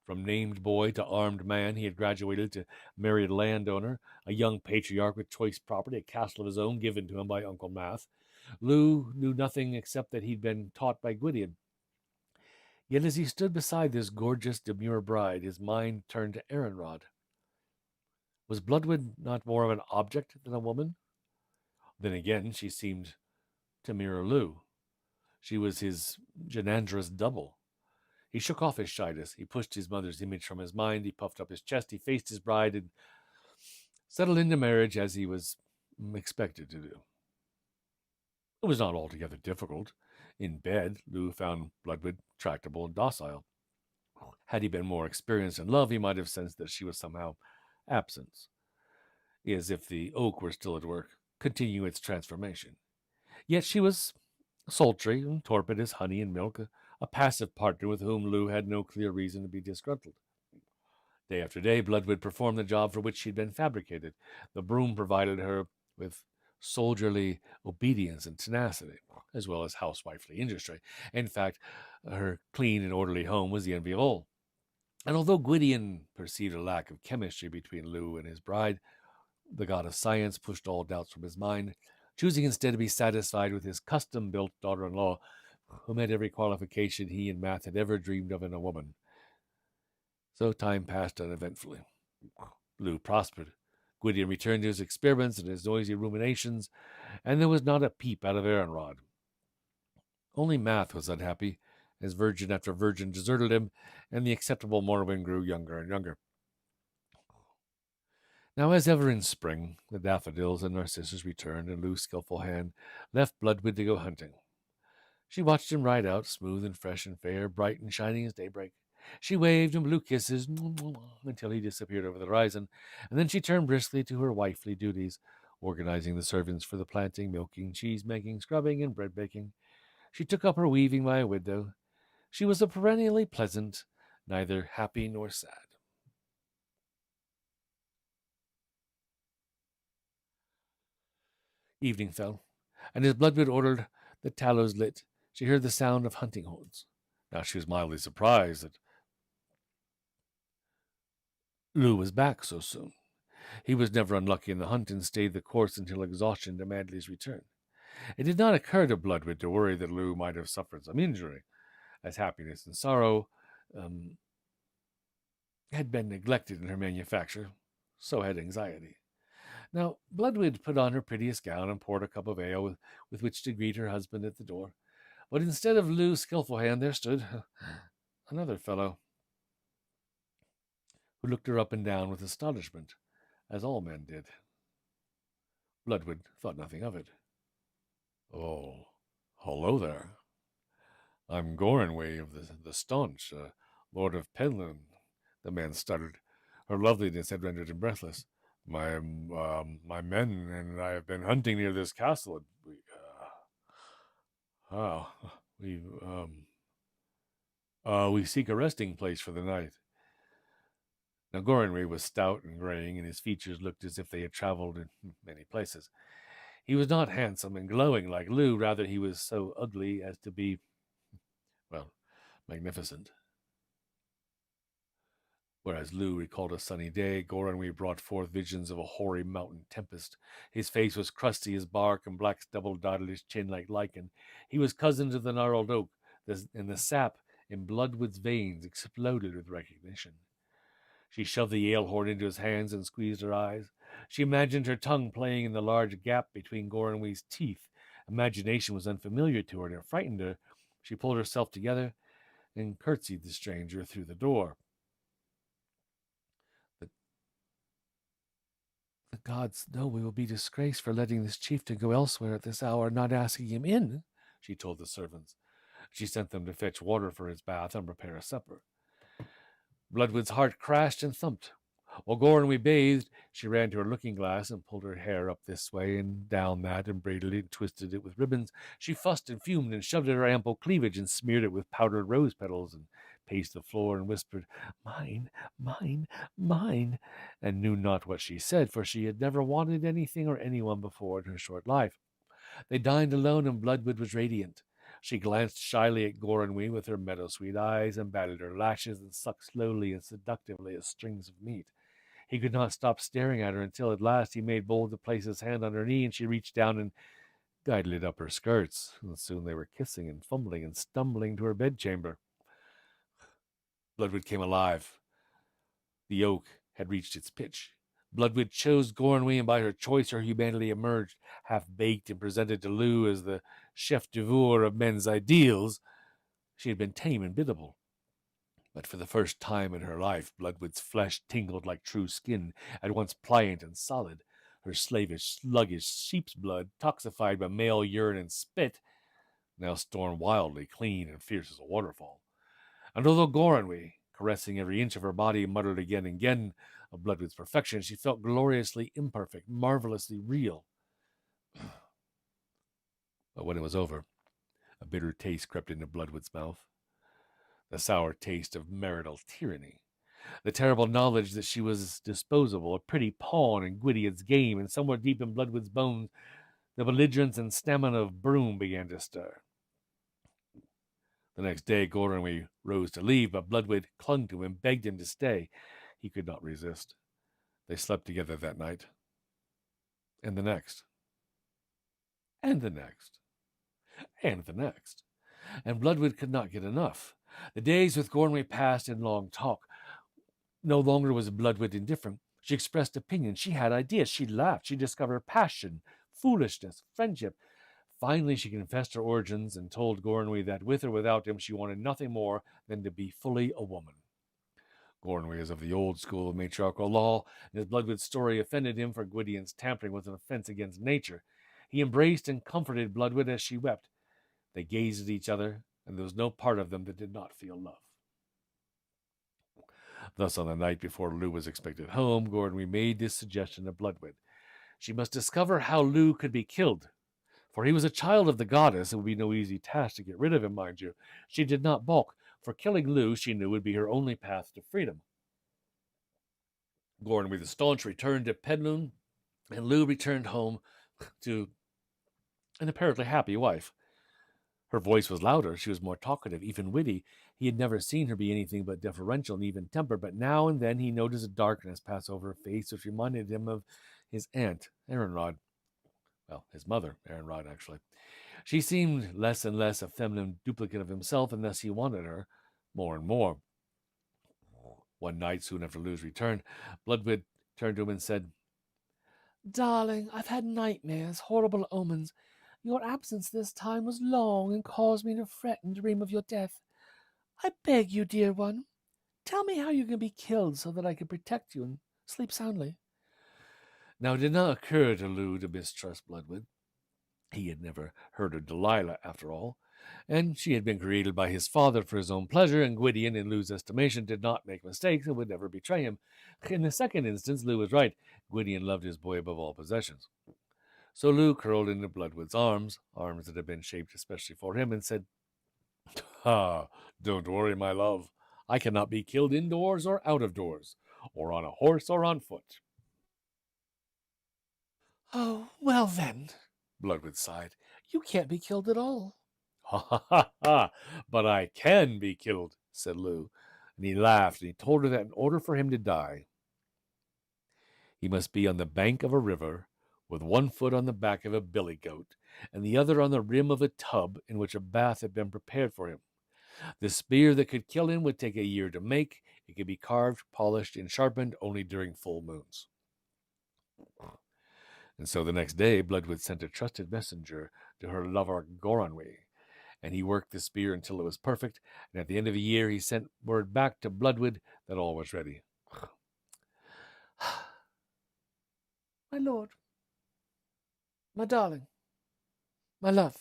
Speaker 1: From named boy to armed man, he had graduated to married landowner, a young patriarch with choice property, a castle of his own given to him by Uncle Math. Lou knew nothing except that he'd been taught by 𝔻▻𝔻𝔻. Yet as he stood beside this gorgeous, demure bride, his mind turned to 𝔻ℝ𝔼𝔻𝔸𝕄. Was Bloodwood not more of an object than a woman? Then again, she seemed to mirror Lou. She was his Genandrous double. He shook off his shyness. He pushed his mother's image from his mind. He puffed up his chest. He faced his bride and settled into marriage as he was expected to do. It was not altogether difficult. In bed, Lou found Bloodwood tractable and docile. Had he been more experienced in love, he might have sensed that she was somehow absent, as if the oak were still at work, continuing its transformation. Yet she was sultry and torpid as honey and milk, a passive partner with whom Lou had no clear reason to be disgruntled. Day after day, Bloodwood performed the job for which she had been fabricated. The broom provided her with soldierly obedience and tenacity, as well as housewifely industry. In fact, her clean and orderly home was the envy of all. And although 𝔻▻𝔻𝔻 perceived a lack of chemistry between Lou and his bride, the god of science pushed all doubts from his mind, choosing instead to be satisfied with his custom-built daughter-in-law, who met every qualification he and Math had ever dreamed of in a woman. So time passed uneventfully. Lou prospered. 𝔻▻ returned to his experiments and his noisy ruminations, and there was not a peep out of 𝔻ℝ𝔼𝔻𝔸𝕄. Only Math was unhappy, as virgin after virgin deserted him, and the acceptable Morrowind grew younger and younger. Now, as ever in spring, the daffodils and narcissus returned, and Lou's skillful hand left Bloodwood to go hunting. She watched him ride out, smooth and fresh and fair, bright and shining as daybreak. She waved and blew kisses until he disappeared over the horizon, and then she turned briskly to her wifely duties, organizing the servants for the planting, milking, cheese-making, scrubbing, and bread-baking. She took up her weaving by a window. She was a perennially pleasant, neither happy nor sad. Evening fell, and as Bloodwood ordered the tallows lit, she heard the sound of hunting horns. Now she was mildly surprised that Lou was back so soon. He was never unlucky in the hunt and stayed the course until exhaustion demanded his return. It did not occur to Bloodwood to worry that Lou might have suffered some injury, as happiness and sorrow had been neglected in her manufacture. So had anxiety. Now, Bloodwood put on her prettiest gown and poured a cup of ale with which to greet her husband at the door. But instead of Lou's skillful hand, there stood another fellow, who looked her up and down with astonishment, as all men did. Bloodwood thought nothing of it. "Oh, hello there. I'm 𝔻▻𝔻𝔻𝔻 of the staunch, Lord of Penland," the man stuttered. Her loveliness had rendered him breathless. My men and I have been hunting near this castle. We seek a resting place for the night." Now, 𝔻▻𝔻𝔻 was stout and graying, and his features looked as if they had traveled in many places. He was not handsome and glowing like Lou. Rather, he was so ugly as to be, well, magnificent. Whereas Lou recalled a sunny day, 𝔻▻𝔻𝔻 brought forth visions of a hoary mountain tempest. His face was crusty as bark, and black stubble dotted his chin like lichen. He was cousin to the gnarled oak, and the sap in Bloodwood's veins exploded with recognition. She shoved the ale horn into his hands and squeezed her eyes. She imagined her tongue playing in the large gap between 𝔻▻𝔻𝔻's teeth. Imagination was unfamiliar to her, and it frightened her. She pulled herself together and curtsied the stranger through the door. "The gods know we will be disgraced for letting this chieftain go elsewhere at this hour and not asking him in," she told the servants. She sent them to fetch water for his bath and prepare a supper. Bloodwood's heart crashed and thumped. While 𝔻▻𝔻𝔻𝔻 bathed, she ran to her looking-glass and pulled her hair up this way and down that and braided it and twisted it with ribbons. She fussed and fumed and shoved at her ample cleavage and smeared it with powdered rose petals and paced the floor and whispered, "Mine, mine, mine," and knew not what she said, for she had never wanted anything or anyone before in her short life. They dined alone, and Bloodwood was radiant. She glanced shyly at 𝔻ℝ𝔼𝔸 with her meadow-sweet eyes, and batted her lashes, and sucked slowly and seductively at strings of meat. He could not stop staring at her until at last he made bold to place his hand on her knee, and she reached down and guided it up her skirts. And soon they were kissing and fumbling and stumbling to her bedchamber. Bloodwood came alive. The oak had reached its pitch. Bloodwood chose 𝔻ℝ𝔼𝔸, and by her choice her humanity emerged, half-baked and presented to Lou as the chef d'oeuvre of men's ideals. She had been tame and biddable. But for the first time in her life, Bloodwood's flesh tingled like true skin, at once pliant and solid. Her slavish, sluggish sheep's blood, toxified by male urine and spit, now stormed wildly, clean and fierce as a waterfall. And although 𝔻ℝ𝔼𝔼, caressing every inch of her body, muttered again and again of Bloodwood's perfection, she felt gloriously imperfect, marvelously real. But when it was over, a bitter taste crept into Bloodwood's mouth. The sour taste of marital tyranny. The terrible knowledge that she was disposable, a pretty pawn in Gwydion's game, and somewhere deep in Bloodwood's bones, the belligerence and stamina of Broom began to stir. The next day, 𝔻ℝ𝔼𝔼 rose to leave, but Bloodwood clung to him, begged him to stay. He could not resist. They slept together that night, and the next, and the next, and the next. And Bloodwood could not get enough. The days with 𝔻ℝ𝔼𝔼 passed in long talk. No longer was Bloodwood indifferent. She expressed opinions. She had ideas. She laughed. She discovered passion, foolishness, friendship. Finally, she confessed her origins and told 𝔻ℝ𝔼𝔼 that with or without him, she wanted nothing more than to be fully a woman. 𝔻ℝ𝔼𝔼 is of the old school of matriarchal law, and his Bloodwood's story offended him, for Gwydion's tampering was an offense against nature. He embraced and comforted Bloodwood as she wept. They gazed at each other, and there was no part of them that did not feel love. Thus, on the night before Lou was expected home, 𝔻ℝ𝔼𝔼 made this suggestion to Bloodwood. She must discover how Lou could be killed. For he was a child of the goddess. It would be no easy task to get rid of him, mind you. She did not balk, for killing Lou, she knew, would be her only path to freedom. 𝔻ℝ𝔼𝔼 the staunch returned to Penlyn, and Lou returned home to an apparently happy wife. Her voice was louder. She was more talkative, even witty. He had never seen her be anything but deferential and even-tempered, but now and then he noticed a darkness pass over her face, which reminded him of his aunt, Erenrod. Well, his mother, Erenrod, actually. She seemed less and less a feminine duplicate of himself, and thus he wanted her more and more. One night, soon after Lou's return, Bloodwood turned to him and said, "Darling, I've had nightmares, horrible omens. Your absence this time was long and caused me to fret and dream of your death. I beg you, dear one, tell me how you can be killed so that I can protect you and sleep soundly." Now, it did not occur to Lou to mistrust Bloodwood. He had never heard of Delilah, after all, and she had been created by his father for his own pleasure, and Gwydion, in Lou's estimation, did not make mistakes and would never betray him. In the second instance, Lou was right. Gwydion loved his boy above all possessions. So Lou curled into Bloodwood's arms that had been shaped especially for him, and said, Don't worry, my love. I cannot be killed indoors or out of doors, or on a horse or on foot." "Oh, well then," Bloodwood sighed, "you can't be killed at all." "Ha ha ha ha! But I can be killed," said Lou, and he laughed, and he told her that in order for him to die, he must be on the bank of a river, with one foot on the back of a billy goat, and the other on the rim of a tub in which a bath had been prepared for him. The spear that could kill him would take a year to make. It could be carved, polished, and sharpened only during full moons. And so the next day, Bloodwood sent a trusted messenger to her lover 𝔻ℝ𝔼𝔼, and he worked the spear until it was perfect, and at the end of the year he sent word back to Bloodwood that all was ready. "My lord, my darling, my love,"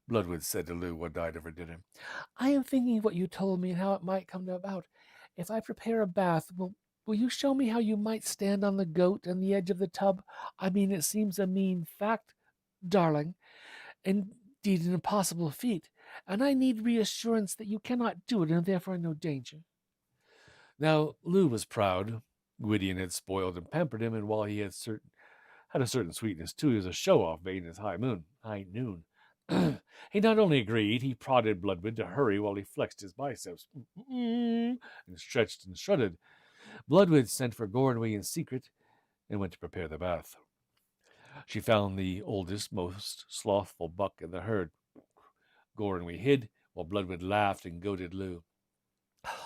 Speaker 1: Bloodwood said to Lou one night over dinner, "I am thinking of what you told me and how it might come about. If I prepare a bath, will you show me how you might stand on the goat and the edge of the tub? I mean, it seems a mean fact, darling, indeed an impossible feat, and I need reassurance that you cannot do it and therefore no danger." Now, Lou was proud. Gwydion had spoiled and pampered him, and while he had a certain sweetness too, he was a show-off vain as high noon. He not only agreed, he prodded Bloodwood to hurry while he flexed his biceps and stretched and strutted. Bloodwood sent for Gorenwy in secret and went to prepare the bath. She found the oldest, most slothful buck in the herd. Gorenwy hid, while Bloodwood laughed and goaded Lou.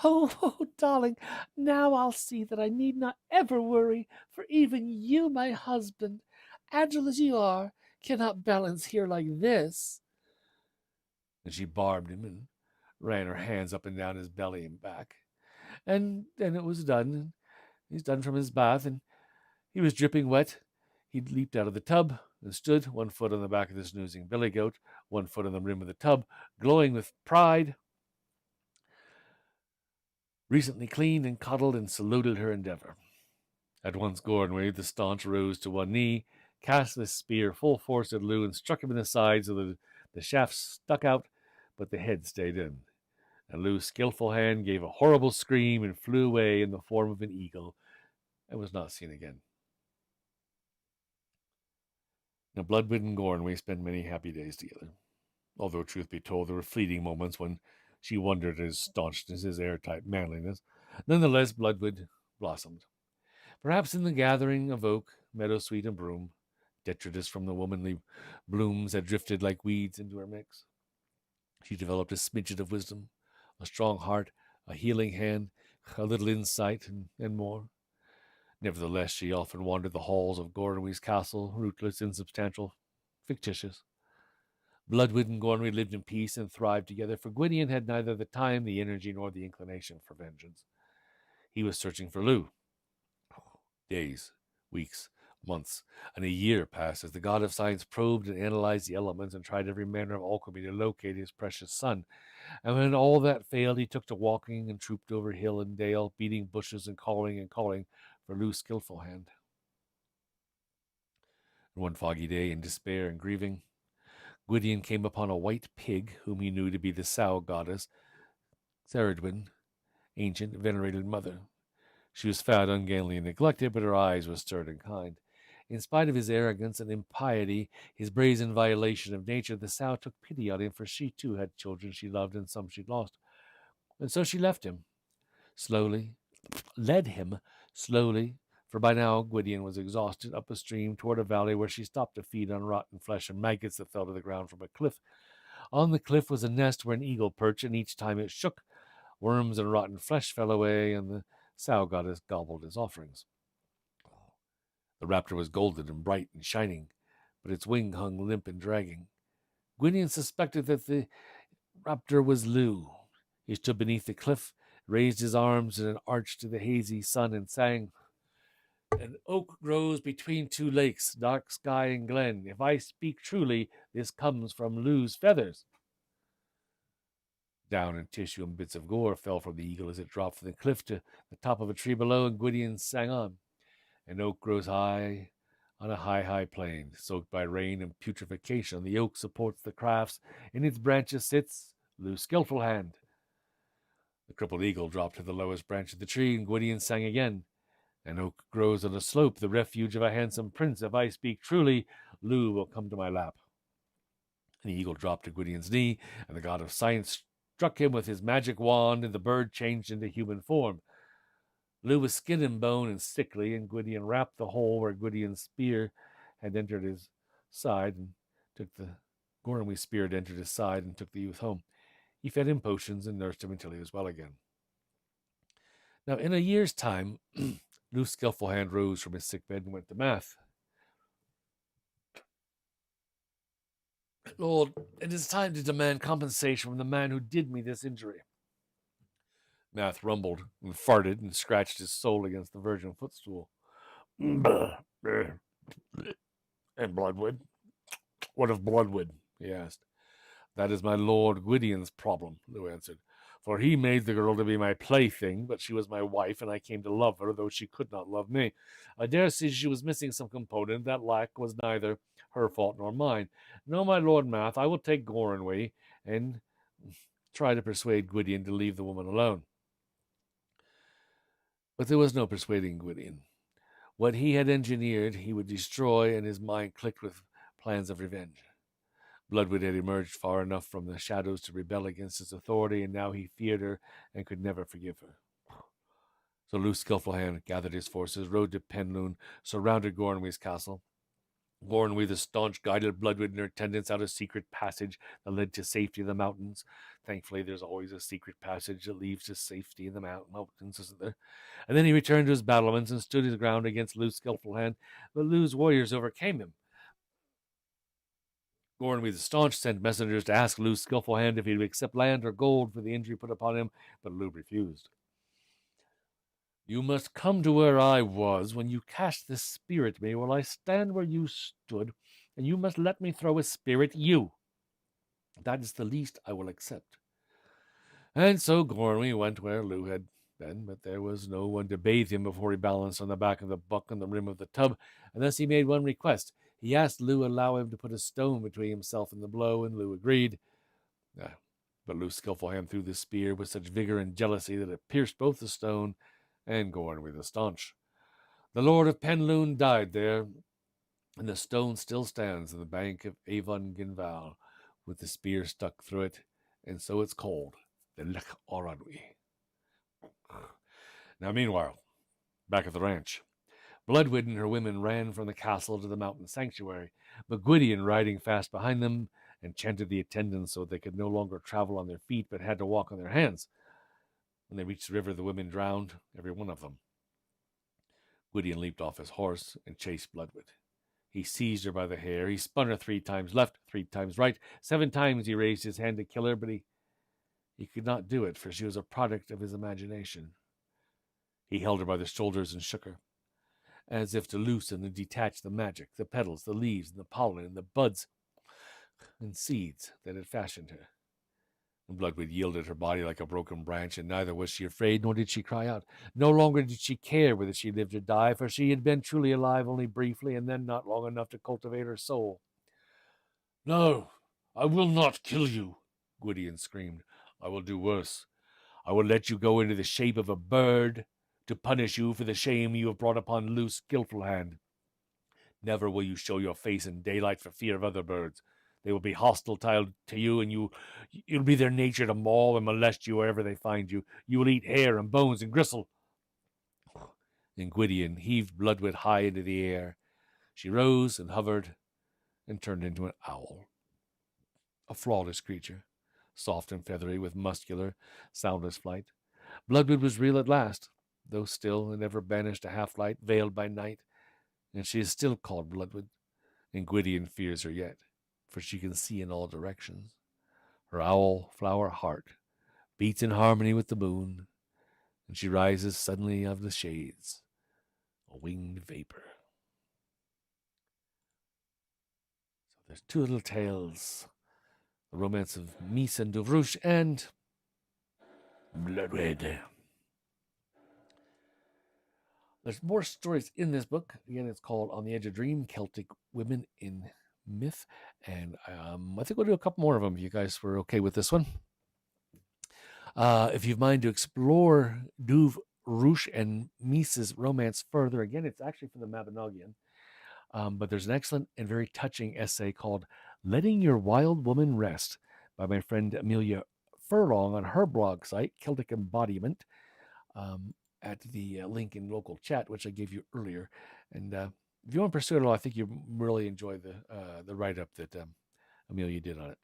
Speaker 2: Oh, darling, now I'll see that I need not ever worry, for even you, my husband, agile as you are, cannot balance here like this.
Speaker 1: And she barbed him and ran her hands up and down his belly and back. And then it was done. He's done from his bath, and he was dripping wet. He'd leaped out of the tub and stood, one foot on the back of the snoozing billy goat, one foot on the rim of the tub, glowing with pride. Recently cleaned and cuddled and saluted her endeavor. At once Gorenwy, the staunch, rose to one knee, cast the spear full force at Lou, and struck him in the side so that the shaft stuck out, but the head stayed in. And Lou's skillful hand gave a horrible scream and flew away in the form of an eagle, and was not seen again. Now, Bloodwood and Gorenwy spent many happy days together, although, truth be told, there were fleeting moments when she wondered at his staunchness, his airtight manliness. Nonetheless, Bloodwood blossomed. Perhaps in the gathering of oak, meadowsweet, and broom, detritus from the womanly blooms had drifted like weeds into her mix. She developed a smidget of wisdom, a strong heart, a healing hand, a little insight, and more. Nevertheless, she often wandered the halls of Gorenwy's castle, rootless, insubstantial, fictitious. Bloodwood and Gorenwy lived in peace and thrived together, for Gwydion had neither the time, the energy, nor the inclination for vengeance. He was searching for Lou. Days, weeks, months, and a year passed as the god of science probed and analyzed the elements and tried every manner of alchemy to locate his precious son. And when all that failed, he took to walking and trooped over hill and dale, beating bushes and calling for Lou's skillful hand. And one foggy day, in despair and grieving, Gwydion came upon a white pig whom he knew to be the sow goddess, Cerridwen, ancient venerated mother. She was fat, ungainly, and neglected, but her eyes were stern and kind. In spite of his arrogance and impiety, his brazen violation of nature, the sow took pity on him, for she too had children she loved and some she'd lost. And so she led him slowly, for by now Gwydion was exhausted, up a stream toward a valley where she stopped to feed on rotten flesh and maggots that fell to the ground from a cliff. On the cliff was a nest where an eagle perched, and each time it shook, worms and rotten flesh fell away, and the sow goddess gobbled his offerings. The raptor was golden and bright and shining, but its wing hung limp and dragging. Gwydion suspected that the raptor was Lou. He stood beneath the cliff, raised his arms in an arch to the hazy sun, and sang, "An oak grows between two lakes, dark sky and glen. If I speak truly, this comes from Lou's feathers." Down and tissue and bits of gore fell from the eagle as it dropped from the cliff to the top of a tree below, and Gwydion sang on. An oak grows high on a high plain, soaked by rain and putrefaction. The oak supports the crafts. In its branches sits Lou's skillful hand. The crippled eagle dropped to the lowest branch of the tree, and Gwydion sang again. An oak grows on a slope, the refuge of a handsome prince. If I speak truly, Lou will come to my lap. And the eagle dropped to Gwydion's knee, and the god of science struck him with his magic wand, and the bird changed into human form. Lou was skin and bone and sickly, and Gwydion wrapped the hole where Gwydion's spear had entered his side, and took the Gorenwy's spear had entered his side, and took the youth home. He fed him potions and nursed him until he was well again. Now, in a year's time, Lou's skillful hand rose from his sick bed and went to Math. "Lord, it is time to demand compensation from the man who did me this injury." Math rumbled and farted and scratched his sole against the virgin footstool. "And Bloodwood? What of Bloodwood?" he asked. "That is my Lord Gwydion's problem," Lou answered. "For he made the girl to be my plaything, but she was my wife, and I came to love her, though she could not love me. I dare say she was missing some component. That lack was neither her fault nor mine. No, my Lord Math, I will take Gorenwy and try to persuade Gwydion to leave the woman alone." But there was no persuading Gwydion. What he had engineered, he would destroy, and his mind clicked with plans of revenge. Bloodwood had emerged far enough from the shadows to rebel against his authority, and now he feared her and could never forgive her. So 𝔻𝔻𝔼𝔸𝔸 gathered his forces, rode to Penlune, surrounded 𝔻ℝ𝔼𝔾𝔼's castle. 𝔻ℝ𝔼𝔼 the staunch guided Bloodwood and her attendants out a secret passage that led to safety in the mountains. Thankfully, there's always a secret passage that leads to safety in the mountains, isn't there? And then he returned to his battlements and stood his ground against 𝔻𝔻𝔼𝔻, but 𝔻's warriors overcame him. 𝔻ℝ𝔼𝔼 the staunch sent messengers to ask 𝔻𝔻𝔼𝔻 if he would accept land or gold for the injury put upon him, but 𝔻 refused. You must come to where I was when you cast this spear at me, while I stand where you stood, and you must let me throw a spear at you. That is the least I will accept. And so 𝔻ℝ𝔼𝔼 went where 𝔻 had been, but there was no one to bathe him before he balanced on the back of the buck on the rim of the tub, and thus he made one request. He asked 𝔻 allow him to put a stone between himself and the blow, and 𝔻 agreed. But 𝔻𝔻𝔼𝔻 threw the spear with such vigor and jealousy that it pierced both the stone and 𝔻ℝ𝔼𝔼 the staunch. The lord of Penlune died there, and the stone still stands on the bank of 𝔼𝔻𝔻𝔸𝕗, with the spear stuck through it, and so it's called the 𝔻ℝ𝔼𝔼𝔾. Now, meanwhile, back at the ranch, Bloodwood and her women ran from the castle to the mountain sanctuary, but Gwydion, riding fast behind them, enchanted the attendants so they could no longer travel on their feet but had to walk on their hands. When they reached the river, the women drowned, every one of them. Gwydion leaped off his horse and chased Bloodwood. He seized her by the hair. He spun her 3 times left, 3 times right. 7 times he raised his hand to kill her, but he could not do it, for she was a product of his imagination. He held her by the shoulders and shook her, as if to loosen and detach the magic, the petals, the leaves, and the pollen, and the buds and seeds that had fashioned her. And Bloodwood yielded her body like a broken branch, and neither was she afraid, nor did she cry out. No longer did she care whether she lived or died, for she had been truly alive only briefly, and then not long enough to cultivate her soul. No, I will not kill you, Gwydion screamed. I will do worse. I will let you go into the shape of a bird to punish you for the shame you have brought upon 𝔻𝔻𝔻𝔼𝔻. Never will you show your face in daylight for fear of other birds. They will be hostile to you, and it'll be their nature to maul and molest you wherever they find you. You will eat hair and bones and gristle. And Gwydion heaved Bloodwood high into the air. She rose and hovered and turned into an owl. A flawless creature, soft and feathery, with muscular, soundless flight. Bloodwood was real at last, though still and ever banished to half-light, veiled by night, and she is still called Bloodwood, and Gwydion fears her yet, for she can see in all directions. Her owl-flower heart beats in harmony with the moon, and she rises suddenly out of the shades, a winged vapor. So there's 2 little tales, the romance of Mys and Dovrush and Bloodwood. There's more stories in this book. Again, it's called On the Edge of Dream, Celtic Women in Myth. And I think we'll do a couple more of them if you guys were okay with this one. If you've mind to explore Dovrush and Mys's romance further, again, it's actually from the Mabinogion. But there's an excellent and very touching essay called Letting Your Wild Woman Rest by my friend 𝔼𝔼𝔻𝔼 Furlong on her blog site, Celtic Embodiment. At the link in local chat, which I gave you earlier. And if you want to pursue it at all, I think you really enjoy the write-up that 𝔼𝔻𝔻 did on it.